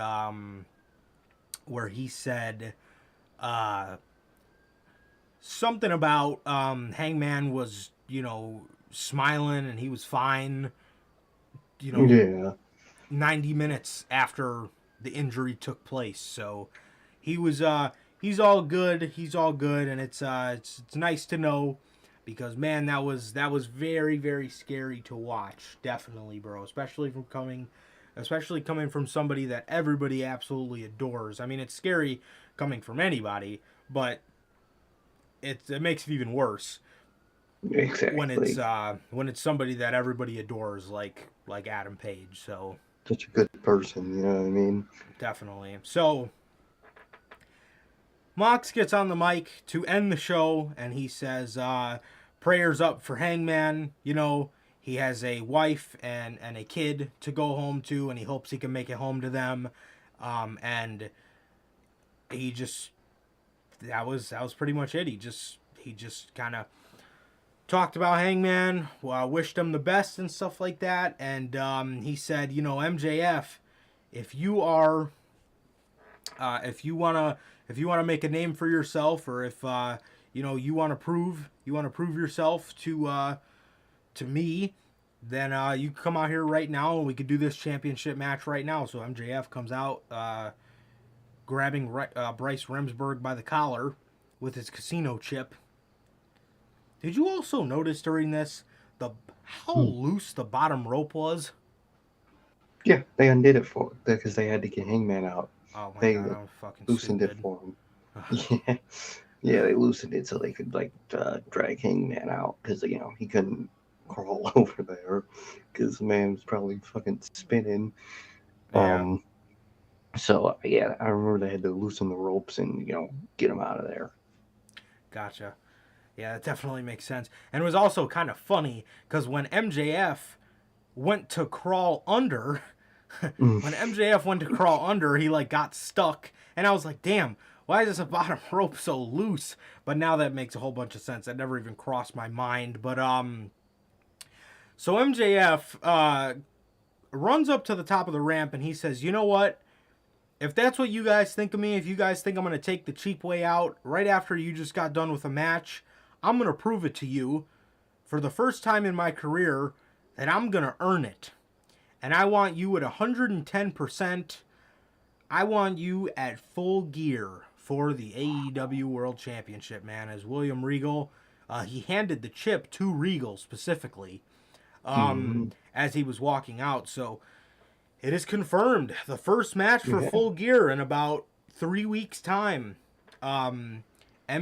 B: something about Hangman was, you know, smiling and he was fine, you know, 90 minutes after the injury took place. So he was he's all good, and it's nice to know, because man, that was very, very scary to watch, definitely, bro, especially coming from somebody that everybody absolutely adores. I mean, it's scary coming from anybody, but it makes it even worse
C: Exactly.
B: when it's somebody that everybody adores, like Adam Page. So
C: Such a good person, you know what I mean?
B: definitely. So Mox gets on the mic to end the show, and he says, "Prayers up for Hangman. You know, he has a wife and a kid to go home to, and he hopes he can make it home to them." And he just that was pretty much it. He just kind of talked about Hangman, wished him the best and stuff like that, and he said, you know, MJF, if you are, if you wanna make a name for yourself, or if you wanna prove yourself to me, then you can come out here right now and we could do this championship match right now. So MJF comes out, grabbing Bryce Remsburg by the collar with his casino chip. Did you also notice during this how loose the bottom rope was?
C: Yeah, they undid it because they had to get Hangman out.
B: Oh my
C: They
B: god, I'm fucking
C: loosened
B: stupid.
C: it for him. Yeah, yeah, they loosened it so they could drag Hangman out because he couldn't crawl over there because the man was probably fucking spinning.
B: Yeah,
C: So yeah, I remember they had to loosen the ropes and get him out of there.
B: gotcha. Yeah, that definitely makes sense. And it was also kind of funny because when MJF went to crawl under, he like got stuck, and I was like, damn, why is this bottom rope so loose? But now that makes a whole bunch of sense. That never even crossed my mind. But so MJF runs up to the top of the ramp and he says, you know what? If that's what you guys think of me, if you guys think I'm going to take the cheap way out right after you just got done with a match, I'm going to prove it to you for the first time in my career that I'm going to earn it. And I want you at 110%. I want you at full gear for the AEW World Championship, man. As William Regal, he handed the chip to Regal specifically as he was walking out. So it is confirmed. The first match for Full Gear in about 3 weeks' time. MJF.
C: Is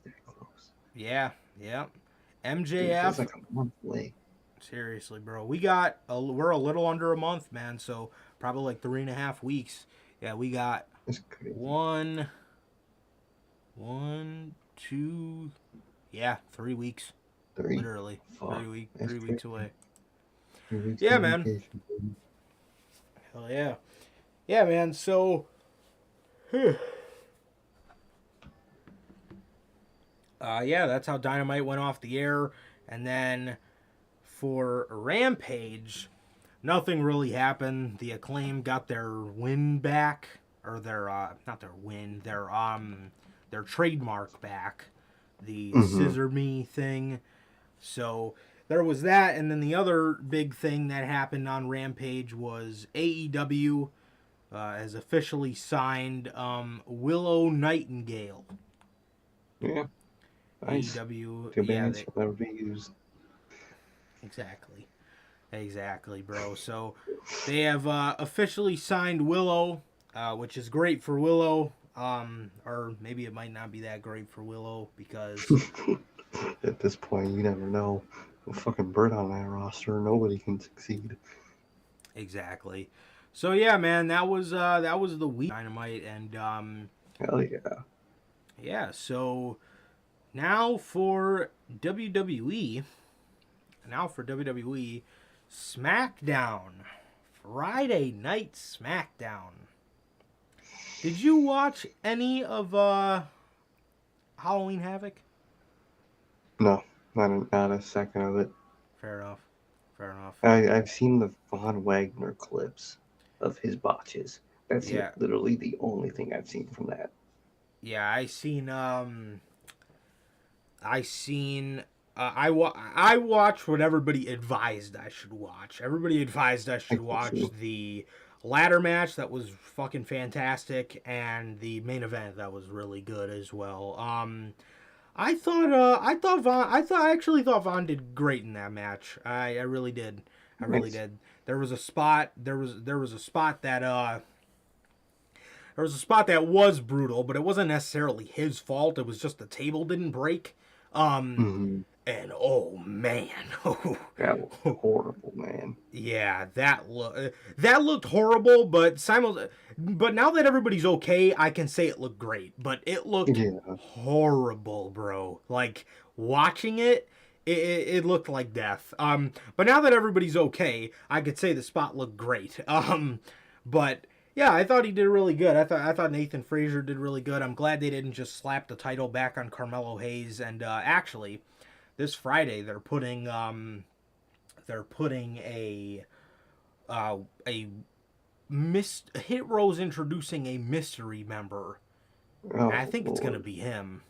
C: that close?
B: Yeah. MJF.
C: It's like a month away.
B: Seriously, bro. We're a little under a month, man. So probably like 3.5 weeks. Yeah, we got
C: That's crazy.
B: one, 2, 3 weeks. Literally.
C: Fuck.
B: 3 weeks away.
C: 3 weeks
B: Yeah,
C: on
B: man.
C: vacation, baby.
B: Hell yeah. Yeah, man. So, yeah, that's how Dynamite went off the air. And then for Rampage, nothing really happened. The Acclaim got their win back, or their not their win, their trademark back, the Scissor Me thing. So there was that, and then the other big thing that happened on Rampage was AEW has officially signed Willow Nightingale.
C: Yeah. Nice.
B: AEW,
C: Too
B: yeah,
C: bad she'll never be used.
B: Exactly, bro. So they have officially signed Willow, which is great for Willow. Or maybe it might not be that great for Willow because
C: At this point, you never know. A fucking bird on that roster, nobody can succeed.
B: exactly. So yeah, man, that was the week Dynamite, and
C: Hell yeah.
B: yeah. So now for WWE. SmackDown. Friday Night SmackDown. Did you watch any of Halloween Havoc?
C: No, not a second of it.
B: Fair enough.
C: I've seen the Von Wagner clips of his botches. That's
B: Yeah.
C: literally the only thing I've seen from that.
B: Yeah, I watched what everybody advised I should watch. Everybody advised I should watch the ladder match that was fucking fantastic, and the main event that was really good as well. I actually thought Vaughn did great in that match. I really did. I really
C: Nice.
B: did. There was a spot that was brutal, but it wasn't necessarily his fault. It was just the table didn't break. And oh man,
C: That was horrible, man.
B: yeah, that looked horrible. But now that everybody's okay, I can say it looked great. But it looked
C: Yeah.
B: horrible, bro. Like watching it looked like death. But now that everybody's okay, I could say the spot looked great. But yeah, I thought he did really good. I thought Nathan Frazier did really good. I'm glad they didn't just slap the title back on Carmelo Hayes. And actually, this Friday they're putting a Hit Row's introducing a mystery member.
C: Oh,
B: And I think it's gonna
C: Lord.
B: be him.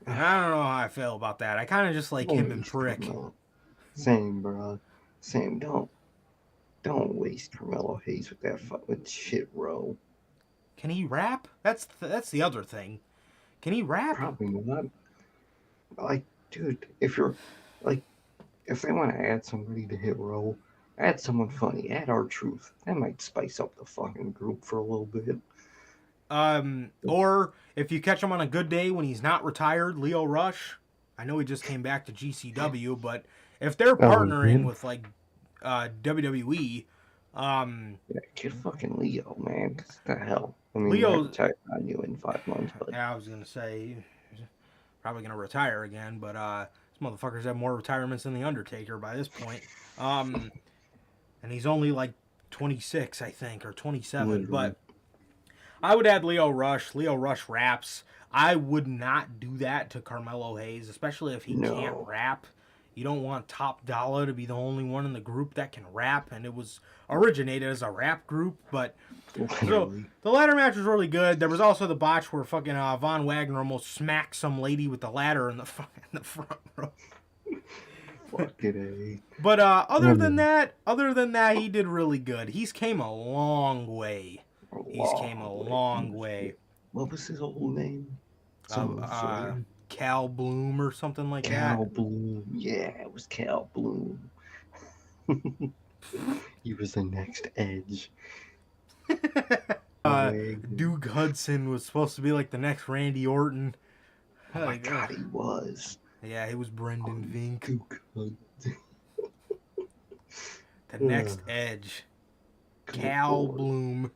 B: And I don't know how I feel about that. I kind of just like him and
C: Waste
B: Prick.
C: Carmelo. Same, bro. Same. Don't waste Carmelo Hayes with that with shit row.
B: Can he rap? That's the other thing. Can he rap?
C: Probably not. Like, dude, if you're like, if they want to add somebody to hit row, add someone funny. Add R-Truth. That might spice up the fucking group for a little bit.
B: Or if you catch him on a good day when he's not retired, Leo Rush. I know he just came back to GCW, but if they're partnering with like WWE,
C: Yeah, kid fucking Leo, man. 'Cause the hell? I mean,
B: Leo-
C: Leo's retired on you in 5 months, but
B: yeah, I was gonna say he's probably gonna retire again, but these motherfuckers have more retirements than the Undertaker by this point. And he's only like 26, I think, or 27.
C: Literally.
B: But I would add Leo Rush. Leo Rush raps. I would not do that to Carmelo Hayes, especially if he can't rap. You don't want Top Dollar to be the only one in the group that can rap, and it was originated as a rap group. But so the ladder match was really good. There was also the botch where fucking Von Wagner almost smacked some lady with the ladder in the front row.
C: fuck it, eh?
B: But other than that, he did really good. He's came a long way. He's came a long way.
C: What was his old name?
B: Cal Bloom or something like
C: Cal
B: that.
C: Bloom. Yeah, it was Cal Bloom. He was the next Edge.
B: Duke Hudson was supposed to be like the next Randy Orton.
C: Oh my god, he was.
B: Yeah, he was Brendan Vink.
C: Duke Hudson.
B: The next Edge. Cal Bloom.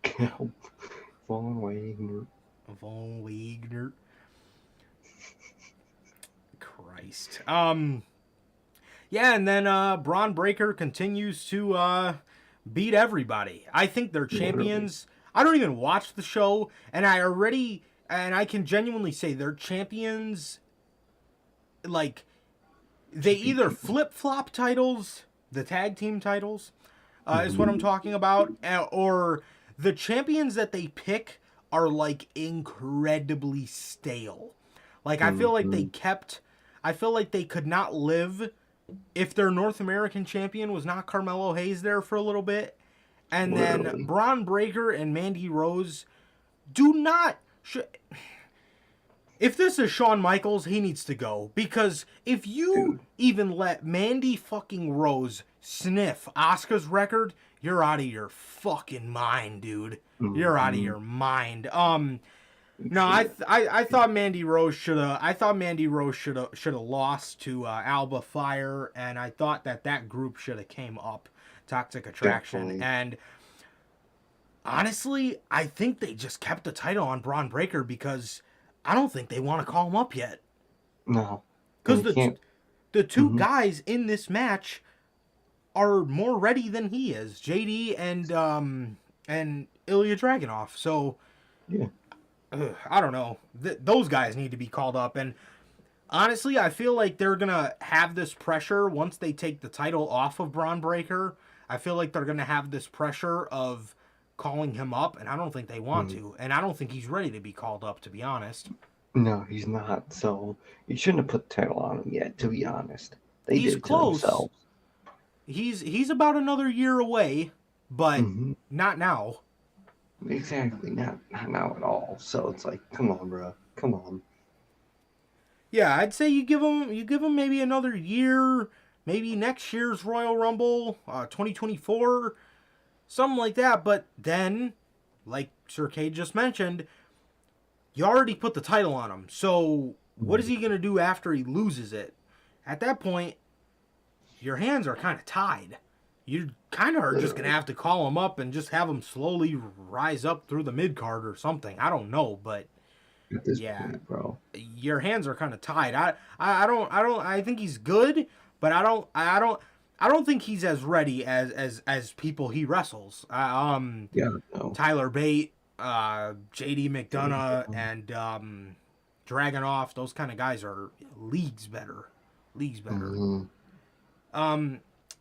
C: Cal Von Wagner.
B: Von Wagner. Christ. Yeah, and then Braun Breaker continues to beat everybody. I think they're champions. I don't even watch the show, and I can genuinely say they're champions. Like, they either flip-flop titles, the tag team titles, is what I'm talking about, or the champions that they pick are, like, incredibly stale. Like, I feel like they could not live if their North American champion was not Carmelo Hayes there for a little bit. And then Braun Breaker and Mandy Rose do not... If this is Shawn Michaels, he needs to go. Because if you even let Mandy fucking Rose sniff Asuka's record, you're out of your fucking mind, dude. You're out of your mind. No, I thought Mandy Rose should have lost to Alba Fire, and I thought that group should have came up, Toxic Attraction.
C: Definitely.
B: And honestly, I think they just kept the title on Braun Breaker because I don't think they want to call him up yet.
C: No.
B: Because the two guys in this match are more ready than he is, JD and Ilya Dragunov. So
C: Yeah.
B: I don't know. Those guys need to be called up. And honestly, I feel like they're going to have this pressure once they take the title off of Braun Breaker. I feel like they're going to have this pressure of calling him up, and I don't think they want to. And I don't think he's ready to be called up, to be honest.
C: No, he's not. So you shouldn't have put the title on him yet, to be honest.
B: He's
C: did it
B: close.
C: To themselves.
B: He's about another year away, but not now.
C: Exactly, not now at all. So it's like, come on, bro, come on.
B: Yeah, I'd say you give him maybe another year, maybe next year's Royal Rumble, 2024, something like that. But then, like Sir K just mentioned, you already put the title on him. So what is he going to do after he loses it? At that point, your hands are kind of tied. You kind of are just going to have to call him up and just have him slowly rise up through the mid card or something. I don't know, but
C: At this
B: yeah,
C: point, bro.
B: your hands are kind of tied. I think he's good, but I don't think he's as ready as people he wrestles.
C: Yeah, no.
B: Tyler Bate, JD McDonough, and Dragunov, those kind of guys are leagues better.
C: Mhm.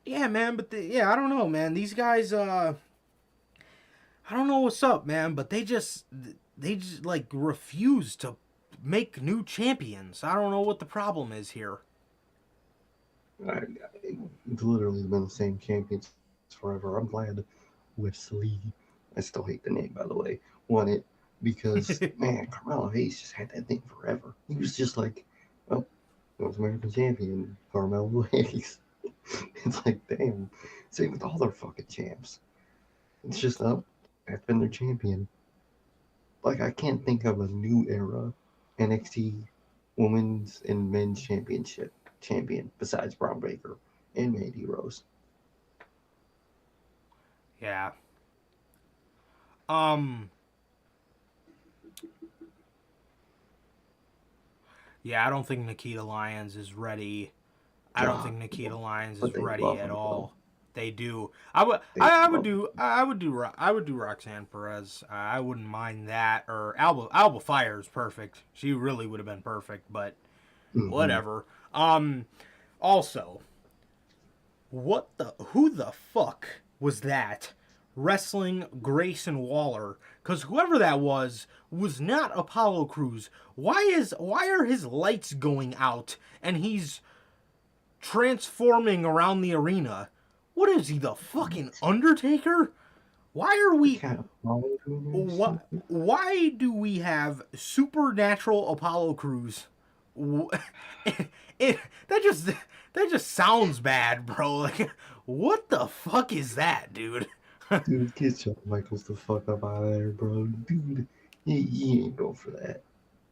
B: Yeah, man, but I don't know, man. These guys, I don't know what's up, man, but they just like refuse to make new champions. I don't know what the problem is here.
C: It's literally been the same champions forever. I'm glad Wesley, I still hate the name, by the way, won it because, man, Carmelo Hayes just had that thing forever. He was just like, oh, North American champion, Carmelo Hayes. It's like, damn. Same with all their fucking champs. It's just, oh, that's been their champion. Like, I can't think of a new era NXT Women's and Men's Championship champion besides Braun Breaker and Mandy Rose.
B: Yeah. Yeah, I don't think Nikita Lyons is ready. I don't think Nikita Lyons is ready at all. They do. I would do Roxanne Perez. I wouldn't mind that. Or Alba Fire is perfect. She really would have been perfect, but whatever. Also, who the fuck was that wrestling Grayson Waller? Because whoever that was not Apollo Crews. Why are his lights going out and he's transforming around the arena? What is he, the fucking Undertaker? Why are we? Why do we have supernatural Apollo Crews? That just sounds bad, bro. Like, what the fuck is that, dude?
C: Dude, get Shawn Michaels the fuck up out of there, bro. Dude, he ain't going for that.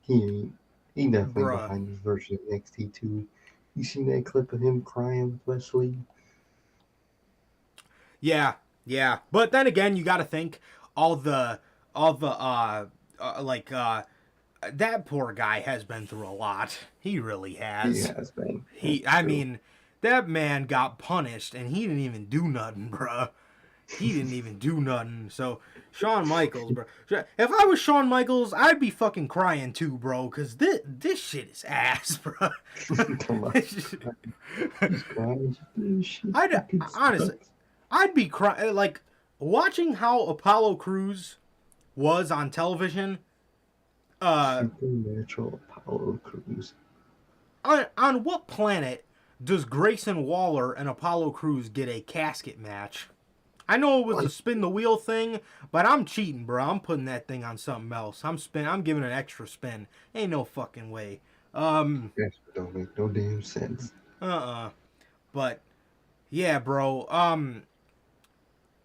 C: He ain't. He definitely behind this version of NXT 2. You seen that clip of him crying with Wesley?
B: Yeah. But then again, you got to think all the that poor guy has been through a lot. He really has.
C: He has been.
B: I mean, that man got punished and he didn't even do nothing, bruh. He didn't even do nothing. So, Shawn Michaels, bro. If I was Shawn Michaels, I'd be fucking crying too, bro. Because this shit is ass, bro. I'd be crying. Like, watching how Apollo Crews was on television.
C: Supernatural Apollo Crews.
B: On what planet does Grayson Waller and Apollo Crews get a casket match? I know it was a spin the wheel thing, but I'm cheating, bro. I'm putting that thing on something else. I'm giving it an extra spin. Ain't no fucking way.
C: Don't make no damn sense.
B: But yeah, bro.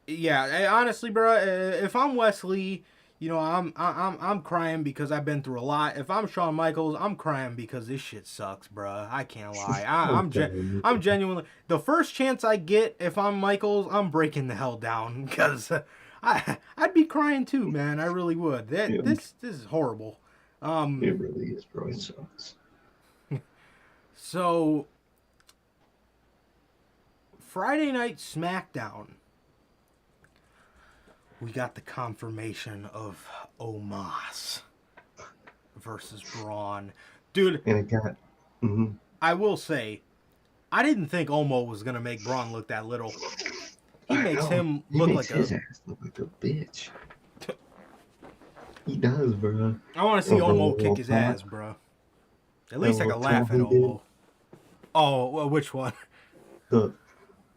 B: Yeah, honestly, bro, if I'm Wesley, you know, I'm crying because I've been through a lot. If I'm Shawn Michaels, I'm crying because this shit sucks, bro. I can't lie. I'm genuinely, the first chance I get, if I'm Michaels, I'm breaking the hell down because I'd be crying too, man. I really would. This is horrible.
C: It really is, bro. It sucks.
B: So Friday Night SmackDown, we got the confirmation of Omos versus Braun. Dude,
C: and it got...
B: I will say, I didn't think Omo was going to make Braun look that little. He makes him look like
C: his ass look like a bitch. He does, bro.
B: I want to see Omo kick his ass, bro. At least I can laugh at Omo. Oh, well, which one?
C: And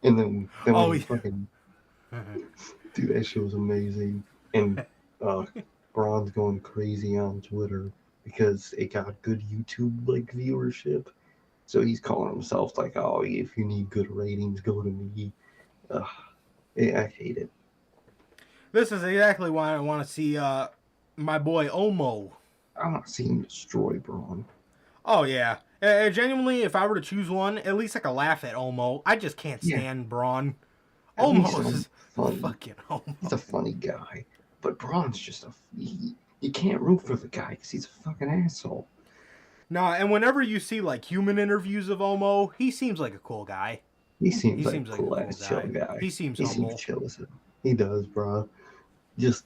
C: then fucking... Dude, that shit was amazing. And Braun's going crazy on Twitter because it got good YouTube like viewership. So he's calling himself like, oh, if you need good ratings, go to me. I hate it.
B: This is exactly why I want to see my boy Omo.
C: I want to see him destroy Braun.
B: Oh yeah. Genuinely, if I were to choose one, at least I could laugh at Omo. I just can't
C: Yeah,
B: stand Braun.
C: at least
B: Omo's
C: funny.
B: fucking Omo.
C: He's a funny guy, but Braun's just you can't root for the guy because he's a fucking asshole.
B: Nah, and whenever you see like human interviews of Omo, he seems like a cool guy.
C: He seems
B: He
C: like a
B: seems like a
C: cool
B: cool
C: ass chill
B: guy.
C: guy.
B: He seems
C: He seems
B: humble.
C: chill as hell. He does, bro. Just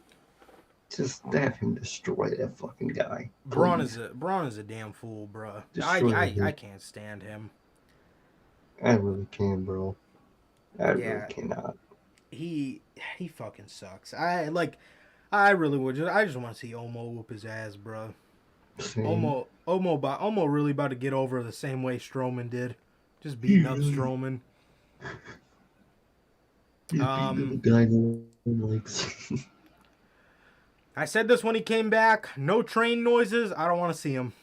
C: have him destroy that fucking guy. Please.
B: Braun is a damn fool, bruh.
C: Destroy him.
B: I can't stand him.
C: I really can, bro. I really
B: Yeah,
C: cannot.
B: he fucking sucks. I just want to see Omo whoop his ass, bruh.
C: Same.
B: Omo really about to get over the same way Strowman did, just beating up Strowman.
C: Just beating up a guy no one likes.
B: I said this when he came back. No train noises. I don't want to see him.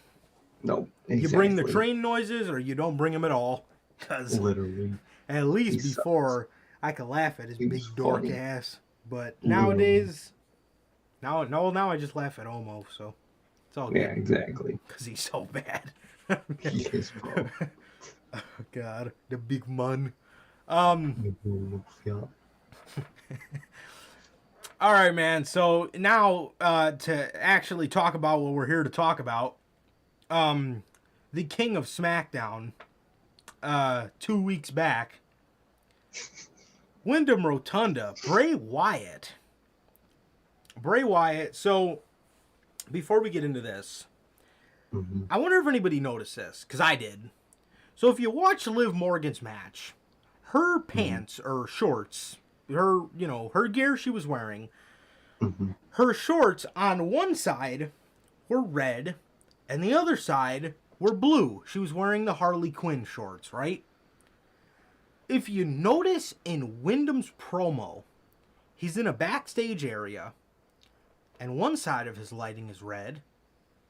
C: No, exactly.
B: You bring the train noises, or you don't bring him at all. Cause
C: Literally.
B: at least
C: He
B: before I could laugh at his big
C: was
B: dork
C: funny.
B: ass, but
C: Literally.
B: nowadays, now I just laugh at Omo. So it's all good.
C: Yeah, exactly.
B: Cause he's so bad.
C: He is, bro.
B: Oh, God, the big mun.
C: Yeah.
B: All right, man. So now to actually talk about what we're here to talk about, the King of SmackDown, 2 weeks back, Wyndham Rotunda, Bray Wyatt. So before we get into this, I wonder if anybody noticed this, because I did. So if you watch Liv Morgan's match, her pants or shorts, her gear she was wearing, her shorts on one side were red and the other side were blue. She was wearing the Harley Quinn shorts, right? If you notice in Wyndham's promo, he's in a backstage area and one side of his lighting is red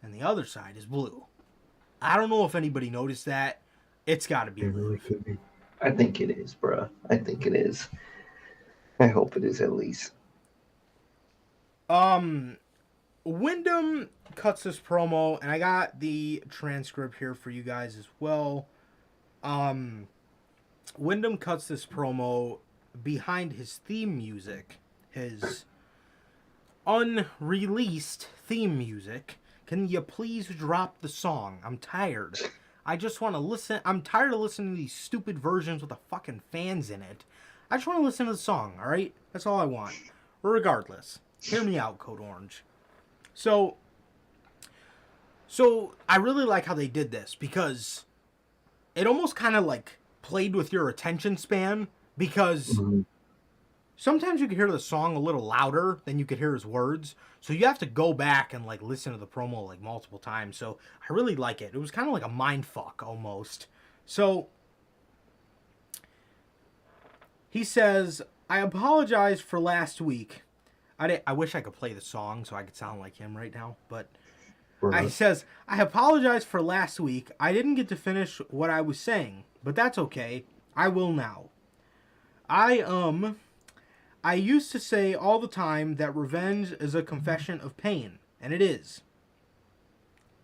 B: and the other side is blue. I don't know if anybody noticed that. It's got to be
C: It really
B: Liv.
C: could be. I think it is, bruh. I think it is. I hope it is at least.
B: Wyndham cuts this promo, and I got the transcript here for you guys as well. Wyndham cuts this promo behind his theme music, his unreleased theme music. Can you please drop the song? I'm tired. I just want to listen. I'm tired of listening to these stupid versions with the fucking fans in it. I just want to listen to the song, alright? That's all I want. Regardless, hear me out, Code Orange. So I really like how they did this, because it almost kind of like played with your attention span, because sometimes you could hear the song a little louder than you could hear his words, so you have to go back and like listen to the promo like multiple times. So I really like it. It was kind of like a mind fuck almost. So he says, I apologize for last week. I wish I could play the song so I could sound like him right now, but he says, I apologize for last week. I didn't get to finish what I was saying, but that's okay. I will now. I used to say all the time that revenge is a confession of pain, and it is.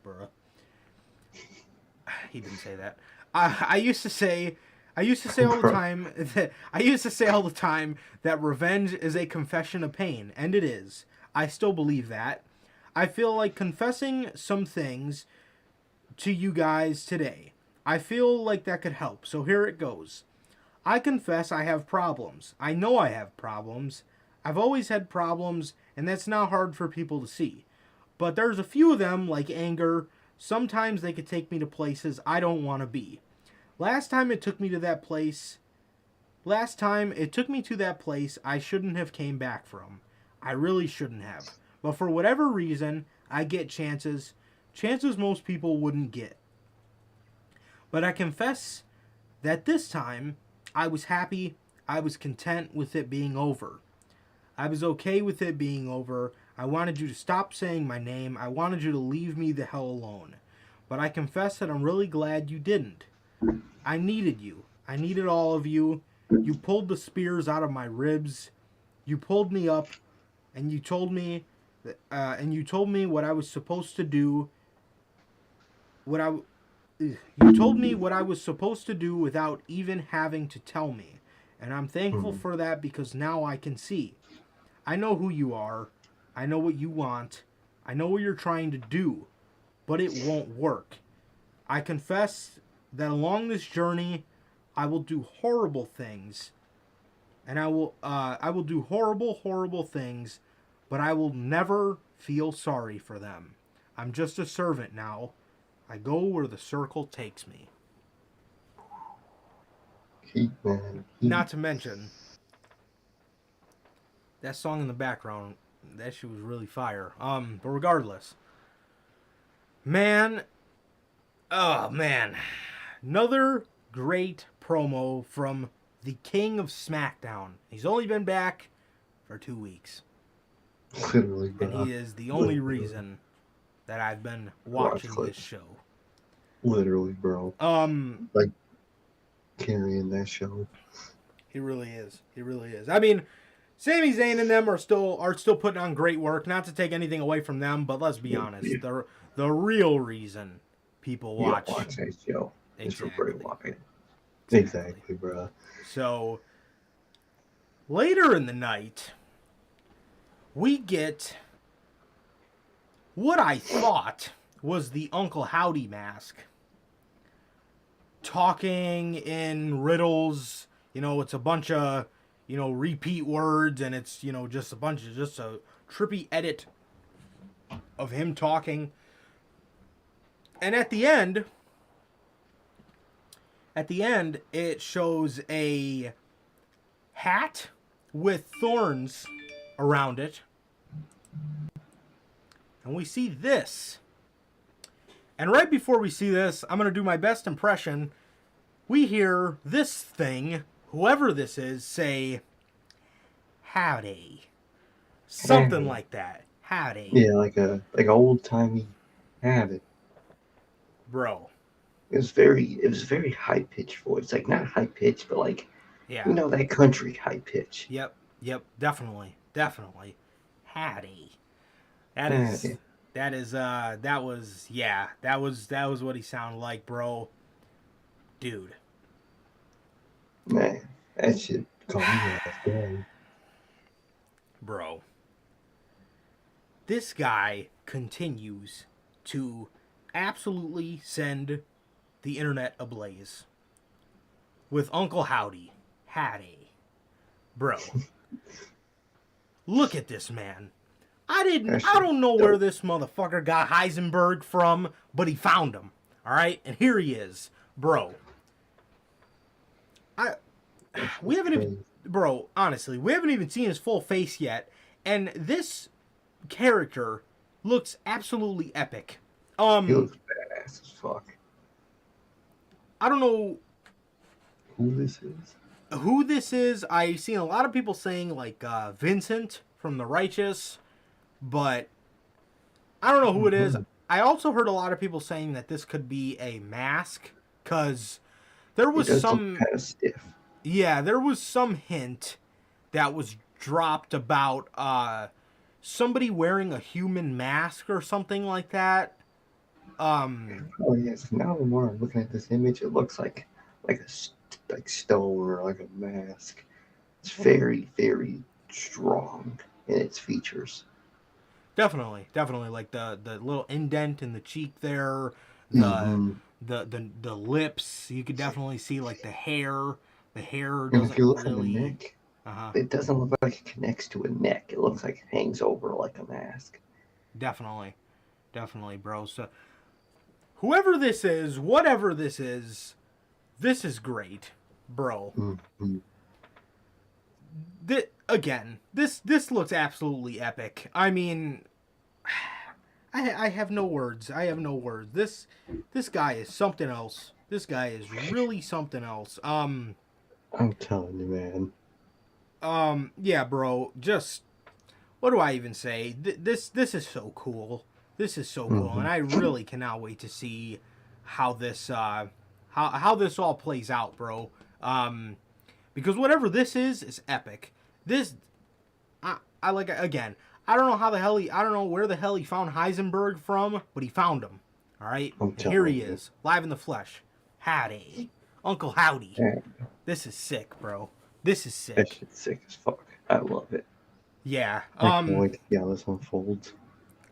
B: Bruh. He didn't say that. I used to say all the time that revenge is a confession of pain, and it is. I still believe that. I feel like confessing some things to you guys today. I feel like that could help, so here it goes. I confess I have problems. I know I have problems. I've always had problems, and that's not hard for people to see. But there's a few of them, like anger. Sometimes they could take me to places I don't want to be. Last time it took me to that place I shouldn't have came back from. I really shouldn't have. But for whatever reason, I get chances most people wouldn't get. But I confess that this time, I was happy, I was content with it being over. I was okay with it being over. I wanted you to stop saying my name. I wanted you to leave me the hell alone. But I confess that I'm really glad you didn't. I needed you. I needed all of you. You pulled the spears out of my ribs. You pulled me up, and you told me what I was supposed to do. You told me what I was supposed to do without even having to tell me. And I'm thankful
C: Mhm.
B: for that because now I can see. I know who you are. I know what you want. I know what you're trying to do. But it won't work. I confess that along this journey, I will do horrible things. And I will do horrible things, but I will never feel sorry for them. I'm just a servant now. I go where the circle takes me.
C: Heat, man. Heat.
B: Not to mention, that song in the background, that shit was really fire. But regardless, man, oh man, another great promo from the King of SmackDown. He's only been back for 2 weeks,
C: Literally, bro.
B: and he is the only reason that I've been watching this show.
C: Literally, bro. Like carrying that show.
B: He really is. He really is. I mean, Sami Zayn and them are still putting on great work. Not to take anything away from them, but let's be honest, the real reason people watch
C: that show is for Bray Wyatt.
B: Exactly,
C: bro.
B: So later in the night, we get what I thought was the Uncle Howdy mask, talking in riddles. You know, it's a bunch of, you know, repeat words, and it's, you know, just a trippy edit of him talking. And at the end, it shows a hat with thorns around it. And we see this. And right before we see this, I'm going to do my best impression. We hear this thing, whoever this is, say, howdy. Something like that. Howdy.
C: Yeah, like a old timey howdy.
B: Bro.
C: It was very high pitched voice. Like not high pitched, but like
B: Yeah.
C: you know, that country high pitch.
B: Yep, definitely. Howdy. That was what he sounded like, bro. Dude.
C: Man, that shit caught me off guard.
B: Bro. This guy continues to absolutely send the internet ablaze with Uncle Howdy. Bro. Look at this man. I don't know where this motherfucker got Heisenberg from, but he found him. All right? And here he is. Bro. Honestly, we haven't even seen his full face yet, and this character looks absolutely epic.
C: He looks badass as fuck.
B: I don't know
C: who this is.
B: I've seen a lot of people saying like Vincent from The Righteous, but I don't know who it is. I also heard a lot of people saying that this could be a mask, because there was some
C: kind of stiff.
B: Yeah, there was some hint that was dropped about somebody wearing a human mask or something like that.
C: Oh yes. Now the more I'm looking at this image, it looks like stone or like a mask. It's very, very strong in its features.
B: Definitely, like the little indent in the cheek there, the lips. You could definitely see like the hair. The hair doesn't
C: if you look
B: really.
C: at the neck, it doesn't look like it connects to a neck. It looks like it hangs over like a mask.
B: Definitely, bro. So, whoever this is, whatever this is great, bro.
C: Mm-hmm.
B: This looks absolutely epic. I mean, I have no words. This guy is something else. This guy is really something else.
C: I'm telling you, man.
B: Yeah, bro. Just what do I even say? This is so cool. This is so cool, and I really cannot wait to see how this how this all plays out, bro. Because whatever this is epic. This, I like, again, I don't know where the hell he found Heisenberg from, but he found him. All right,
C: I'm
B: and here he
C: telling you.
B: is, live in the flesh. Howdy, Uncle Howdy.
C: Yeah,
B: This is sick, bro. This is
C: that
B: sick.
C: shit's sick as fuck. I love it.
B: Yeah.
C: I can't wait to see how this unfolds.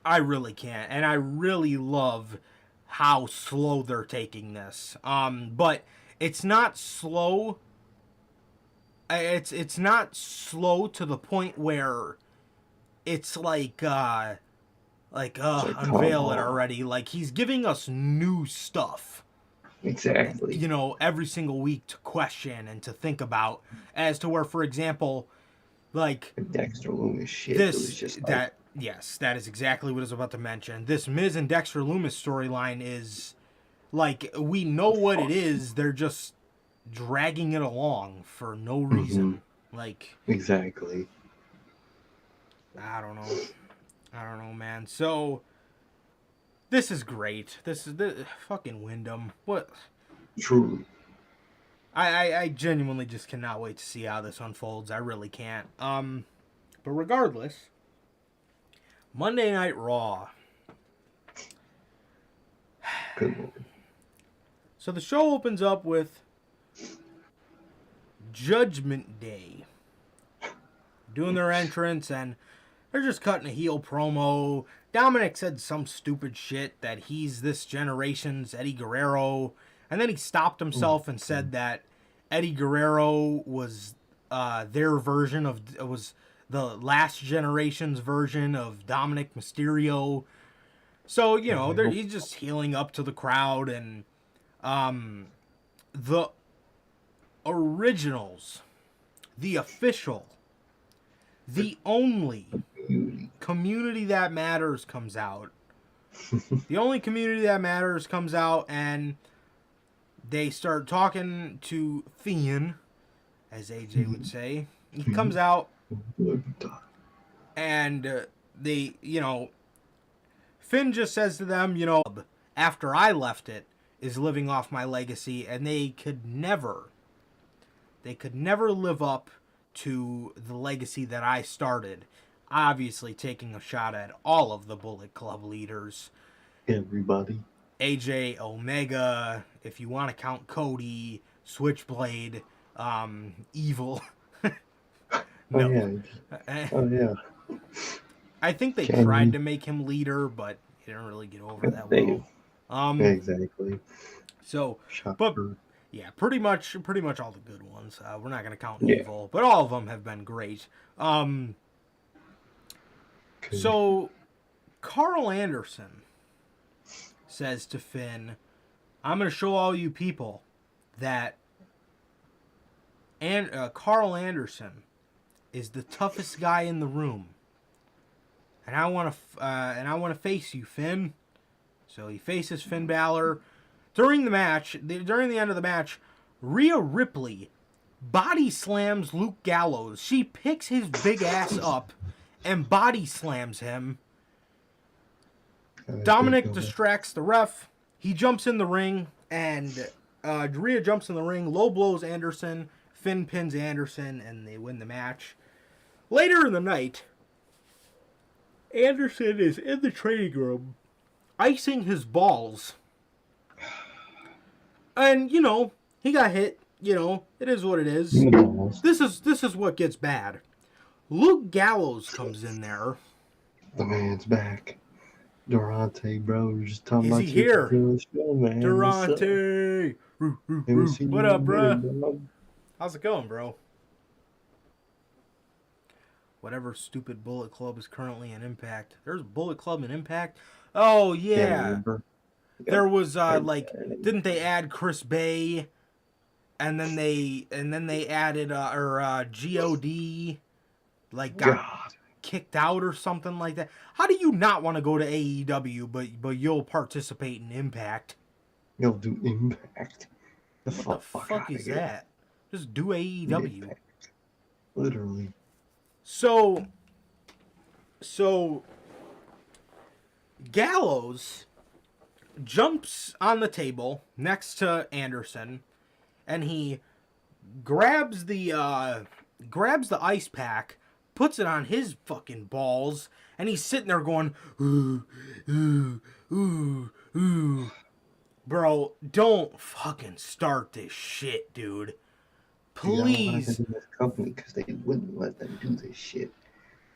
B: I really can't, and I really love how slow they're taking this. But it's not slow. It's not slow to the point where it's like
C: Come
B: unveil it
C: on.
B: already. Like he's giving us new stuff,
C: Exactly.
B: every single week to question and to think about. As to where, for example, like
C: Dexter Loomis shit. It was
B: this
C: just like,
B: that yes, that is exactly what I was about to mention. This Miz and Dexter Loomis storyline is like we know what it is. They're just dragging it along for no reason. Like
C: exactly.
B: I don't know. I don't know, man. So this is great. This is the fucking Wyndham. What?
C: Truly.
B: I genuinely just cannot wait to see how this unfolds. I really can't. But regardless, Monday Night Raw.
C: Good Lord.
B: So the show opens up with Judgment Day doing their entrance, and they're just cutting a heel promo. Dominic said some stupid shit that he's this generation's Eddie Guerrero, and then he stopped himself and said that Eddie Guerrero was their version of was the last generation's version of Dominic Mysterio. So he's just healing up to the crowd, and the originals, the official, the only Community That Matters comes out. The only Community That Matters comes out, and they start talking to Fiend, as AJ would say. He comes out, and Finn just says to them, after I left it, is living off my legacy, and they could never live up to the legacy that I started. Obviously taking a shot at all of the Bullet Club leaders.
C: Everybody.
B: AJ, Omega, if you want to count Cody, Switchblade, Evil. No.
C: Oh, yeah.
B: I think they
C: Kenny.
B: tried to make him leader, but he didn't really get over that well.
C: Exactly.
B: So,
C: Shocker.
B: but yeah, pretty much all the good ones. We're not gonna count
C: Yeah.
B: Evil, but all of them have been great. So Carl Anderson says to Finn, "I'm gonna show all you people that Carl Anderson is the toughest guy in the room, and I want to face you, Finn." So he faces Finn Balor. During the end of the match, Rhea Ripley body slams Luke Gallows. She picks his big ass up and body slams him. Dominic distracts the ref. He jumps in the ring, and Rhea jumps in the ring, low blows Anderson. Finn pins Anderson, and they win the match. Later in the night, Anderson is in the training room, icing his balls. And, he got hit. It is what it is. This is what gets bad. Luke Gallows comes in there.
C: The man's back. Durante, bro. We're just talking
B: Is
C: about
B: he here?
C: Show, man.
B: Durante! What up, bro? How's it going, bro? Whatever stupid Bullet Club is currently in Impact. There's Bullet Club in Impact? Oh, yeah. There was, didn't they add Chris Bay? And then they added, G.O.D. Got kicked out or something like that. How do you not want to go to AEW, but you'll participate in Impact?
C: You'll do Impact.
B: What the fuck is that? Just do AEW.
C: Impact. Literally.
B: So Gallows jumps on the table next to Anderson, and he grabs the ice pack, puts it on his fucking balls, and he's sitting there going, ooh, ooh, ooh, Ooh, bro, don't fucking start this shit, dude.
C: Dude, I don't want
B: Please,
C: them in this company because they wouldn't let them do this shit.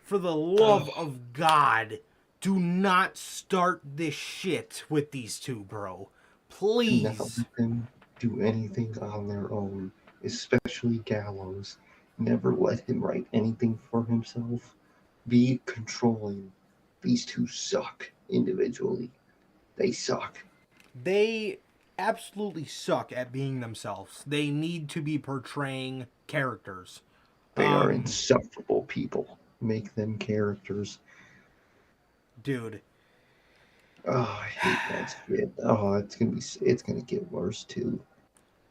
B: for the love
C: Ugh.
B: of God, do not start this shit with these two, bro.
C: Do not
B: Please.
C: let them do anything on their own, especially Gallows. Never let him write anything for himself. Be controlling. These two suck individually. They suck.
B: They absolutely suck at being themselves. They need to be portraying characters.
C: They are insufferable people. Make them characters.
B: Dude,
C: Oh, I hate that shit. Oh, it's gonna get worse too.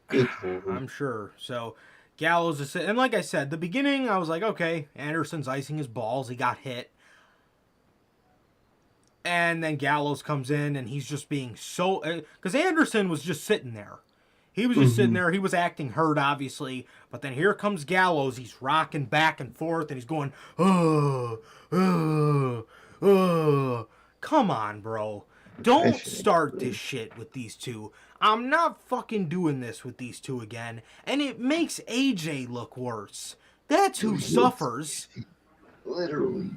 C: Good lord.
B: I'm sure. So, Gallows is, and like I said, the beginning, I was like, okay, Anderson's icing his balls. He got hit. And then Gallows comes in and he's just being so, because Anderson was just sitting there. He was just sitting there. He was acting hurt, obviously. But then here comes Gallows. He's rocking back and forth and he's going, come on, bro. Don't start this shit with these two. I'm not fucking doing this with these two again. And it makes AJ look worse. That's who suffers.
C: Literally.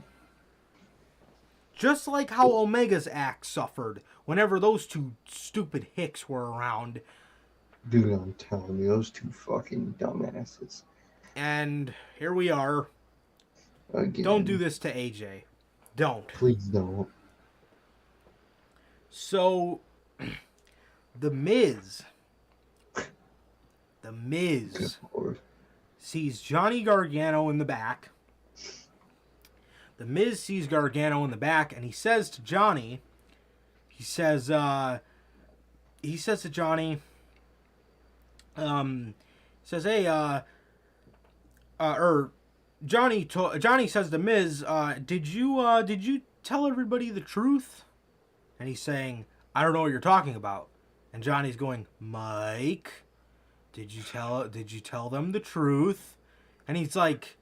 B: Just like how Omega's act suffered whenever those two stupid hicks were around.
C: Dude, I'm telling you, those two fucking dumbasses.
B: And here we are.
C: Again.
B: Don't do this to AJ. Don't.
C: Please don't.
B: So, The Miz
C: Good lord.
B: sees Johnny Gargano in the back. The Miz sees Gargano in the back, and he says to Johnny, he says to Johnny, hey, Johnny says to Miz, did you tell everybody the truth? And he's saying, I don't know what you're talking about. And Johnny's going, Mike, did you tell them the truth? And he's like,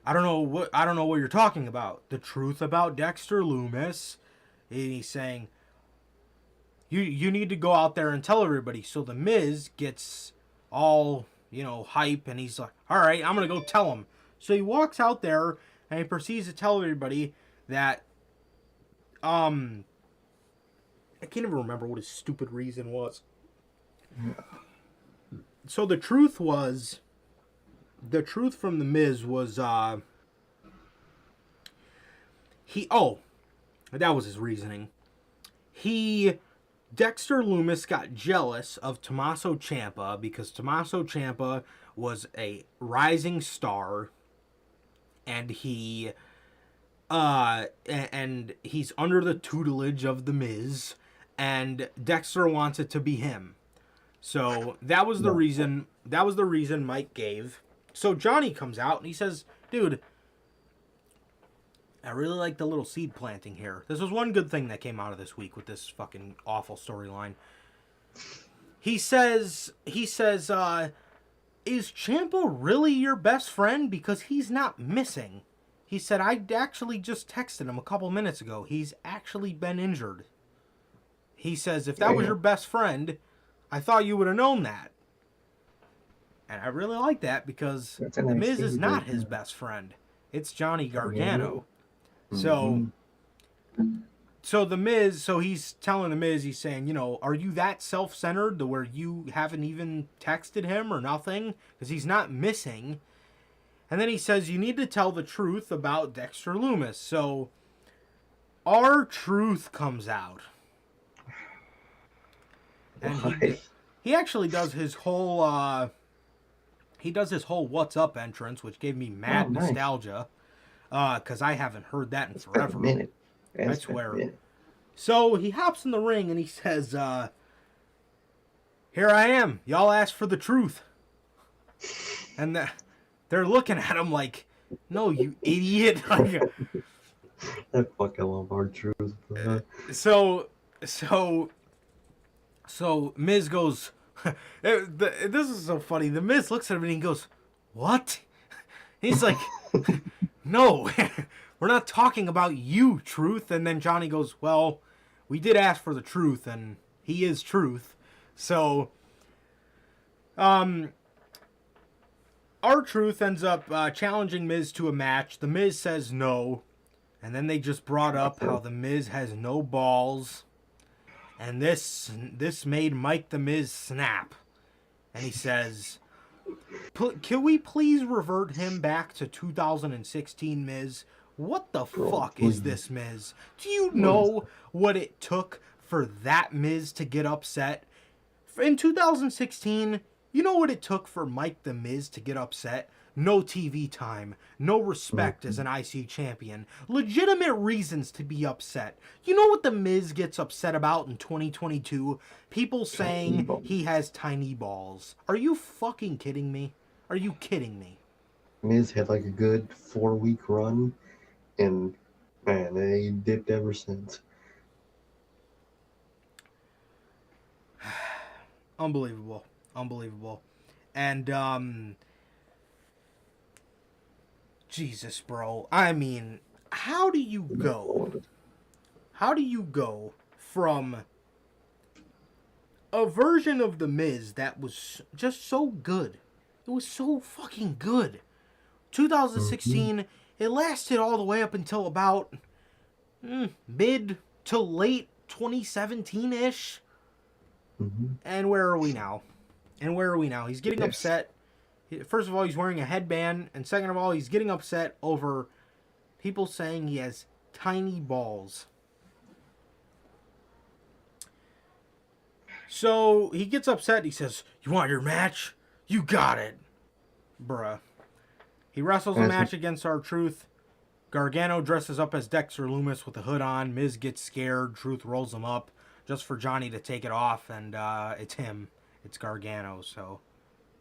B: I don't know what you're talking about. The truth about Dexter Lumis. And he's saying, you need to go out there and tell everybody. So the Miz gets all, hype, and he's like, all right, I'm going to go tell him. So he walks out there and he proceeds to tell everybody that, I can't even remember what his stupid reason was. So the truth from the Miz was, that was his reasoning. Dexter Lumis got jealous of Tommaso Ciampa because Tommaso Ciampa was a rising star, and he's under the tutelage of the Miz, and Dexter wants it to be him. So that was the reason. That was the reason Mike gave. So Johnny comes out and he says, "Dude, I really like the little seed planting here. This was one good thing that came out of this week with this fucking awful storyline." He says, "Is Ciampa really your best friend? Because he's not missing." He said, "I actually just texted him a couple minutes ago. He's actually been injured." He says, "If that was your best friend, I thought you would have known that." And I really like that because The Miz is not his best friend. It's Johnny Gargano. So The Miz, so he's telling The Miz, he's saying, are you that self-centered to where you haven't even texted him or nothing? Because he's not missing. And then he says, you need to tell the truth about Dexter Lumis. So R-Truth comes out. And he actually does his whole What's Up entrance, which gave me mad nostalgia. Because I haven't heard that in forever. I swear. So he hops in the ring and he says, here I am. Y'all asked for the truth. And they're looking at him like, no, you idiot.
C: I fucking love R-Truth.
B: So Miz goes, this is so funny. The Miz looks at him and he goes, what? He's like, no, we're not talking about you, Truth. And then Johnny goes, well, we did ask for the truth, and he is truth. So, R-Truth ends up challenging Miz to a match. The Miz says no. And then they just brought up how the Miz has no balls. And this made Mike the Miz snap. And he says, can we please revert him back to 2016, Miz? What the fuck is this, Miz? Do you know what it took for that Miz to get upset? In 2016, you know what it took for Mike the Miz to get upset? No TV time, no respect as an IC champion, legitimate reasons to be upset. You know what the Miz gets upset about in 2022? People saying he has tiny balls. Are you fucking kidding me? Are you kidding me?
C: Miz had like a good 4-week run, and man, he dipped ever since.
B: Unbelievable. And, Jesus, bro. I mean, how do you go from a version of The Miz that was just so good? It was so fucking good. 2016, it lasted all the way up until about mid to late 2017-ish. And where are we now? He's getting upset. First of all, he's wearing a headband. And second of all, he's getting upset over people saying he has tiny balls. So he gets upset. He says, "You want your match? You got it." Bruh. He wrestles a match against R-Truth. Gargano dresses up as Dexter Lumis with the hood on. Miz gets scared. Truth rolls him up just for Johnny to take it off. And it's him. It's Gargano. So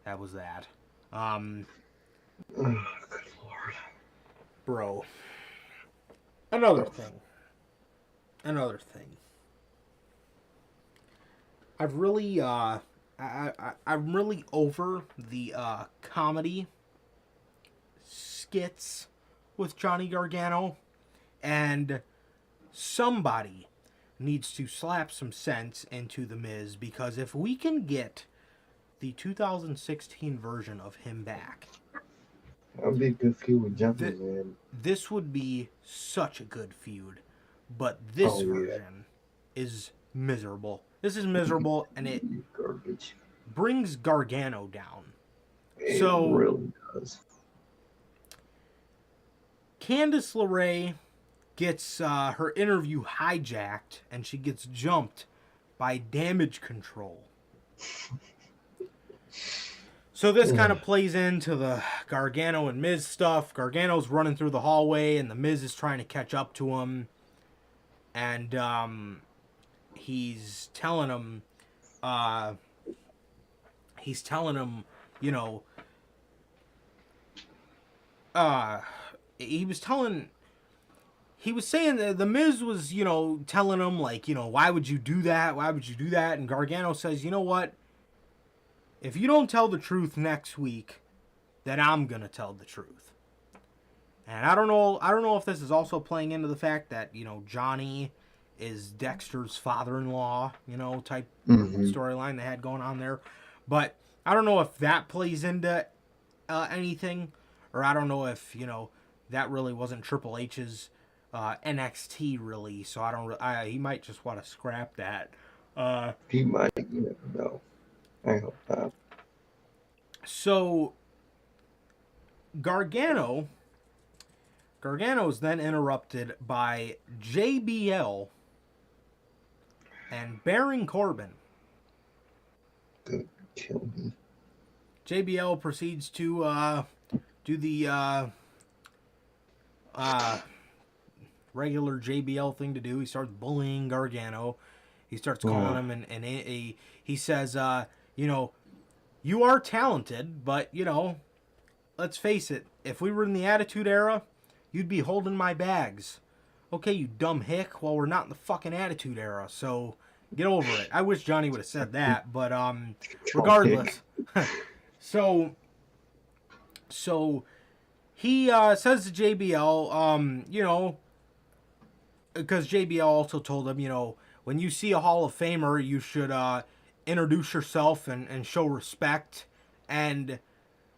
B: that was that.
C: Oh, good lord.
B: Bro. Another thing. I've really, I'm really over the comedy skits with Johnny Gargano, and somebody needs to slap some sense into The Miz, because if we can get the 2016 version of him back,
C: that would be a good feud with Johnny, man.
B: This would be such a good feud, but this version is miserable. This is miserable, and it
C: garbage.
B: Brings Gargano down.
C: It really does.
B: Candice LeRae gets her interview hijacked, and she gets jumped by Damage Control. So this kind of plays into the Gargano and Miz stuff. Gargano's running through the hallway, and the Miz is trying to catch up to him. And he's telling him, you know, he was saying that the Miz was, you know, telling him, like, you know, why would you do that? Why would you do that? And Gargano says, you know what? If you don't tell the truth next week, then I'm going to tell the truth. And I don't know if this is also playing into the fact that, you know, Johnny is Dexter's father-in-law, you know, type storyline they had going on there. But I don't know if that plays into anything, or I don't know if, you know, that really wasn't Triple H's NXT really, so he might just want to scrap that.
C: He might, you never know. I hope not.
B: So Gargano is then interrupted by JBL and Baron Corbin.
C: Good, kill me.
B: JBL proceeds to do the regular JBL thing to do. He starts bullying Gargano. He starts calling him, and he says, you know, you are talented, but, you know, let's face it, if we were in the Attitude Era, you'd be holding my bags. Okay, you dumb hick, well, we're not in the fucking Attitude Era, so get over it. I wish Johnny would have said that, but regardless. So he says to JBL, you know, because JBL also told him, you know, when you see a Hall of Famer, you should introduce yourself and show respect. And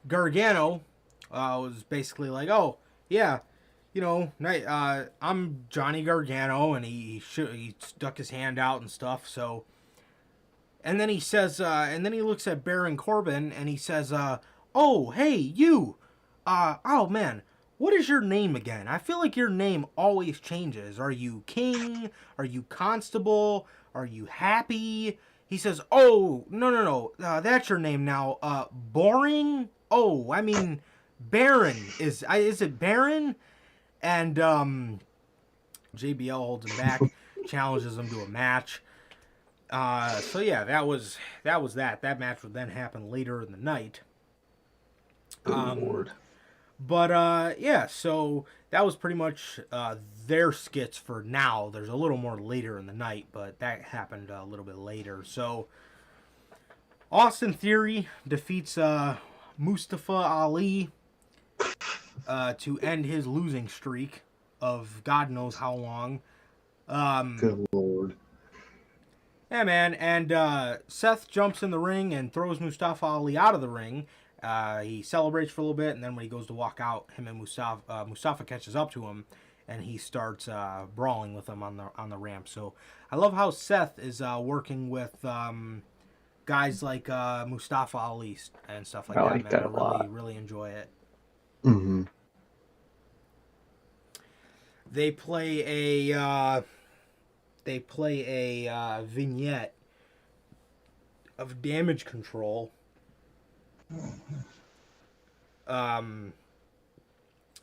B: Gargano was basically like, oh, yeah, you know, I'm Johnny Gargano, and he stuck his hand out and stuff. So, and then he says, and then he looks at Baron Corbin and he says, oh, hey, you, oh man, what is your name again? I feel like your name always changes. Are you King? Are you Constable? Are you Happy? He says, oh, no, that's your name now. Boring? Oh, I mean, Baron. Is it Baron? And JBL holds him back, challenges him to a match. So yeah, that was that. That match would then happen later in the night.
C: Lord.
B: But yeah, so that was pretty much their skits for now. There's a little more later in the night, but that happened a little bit later. So Austin Theory defeats Mustafa Ali to end his losing streak of God knows how long.
C: Good Lord.
B: Yeah, man. And Seth jumps in the ring and throws Mustafa Ali out of the ring. He celebrates for a little bit, and then when he goes to walk out, him and Mustafa catches up to him, and he starts brawling with him on the ramp. So I love how Seth is working with guys like Mustafa Ali and stuff like
C: I
B: that.
C: like
B: Man,
C: that
B: I
C: a lot.
B: really enjoy it.
C: Mm-hmm.
B: They play a vignette of Damage Control.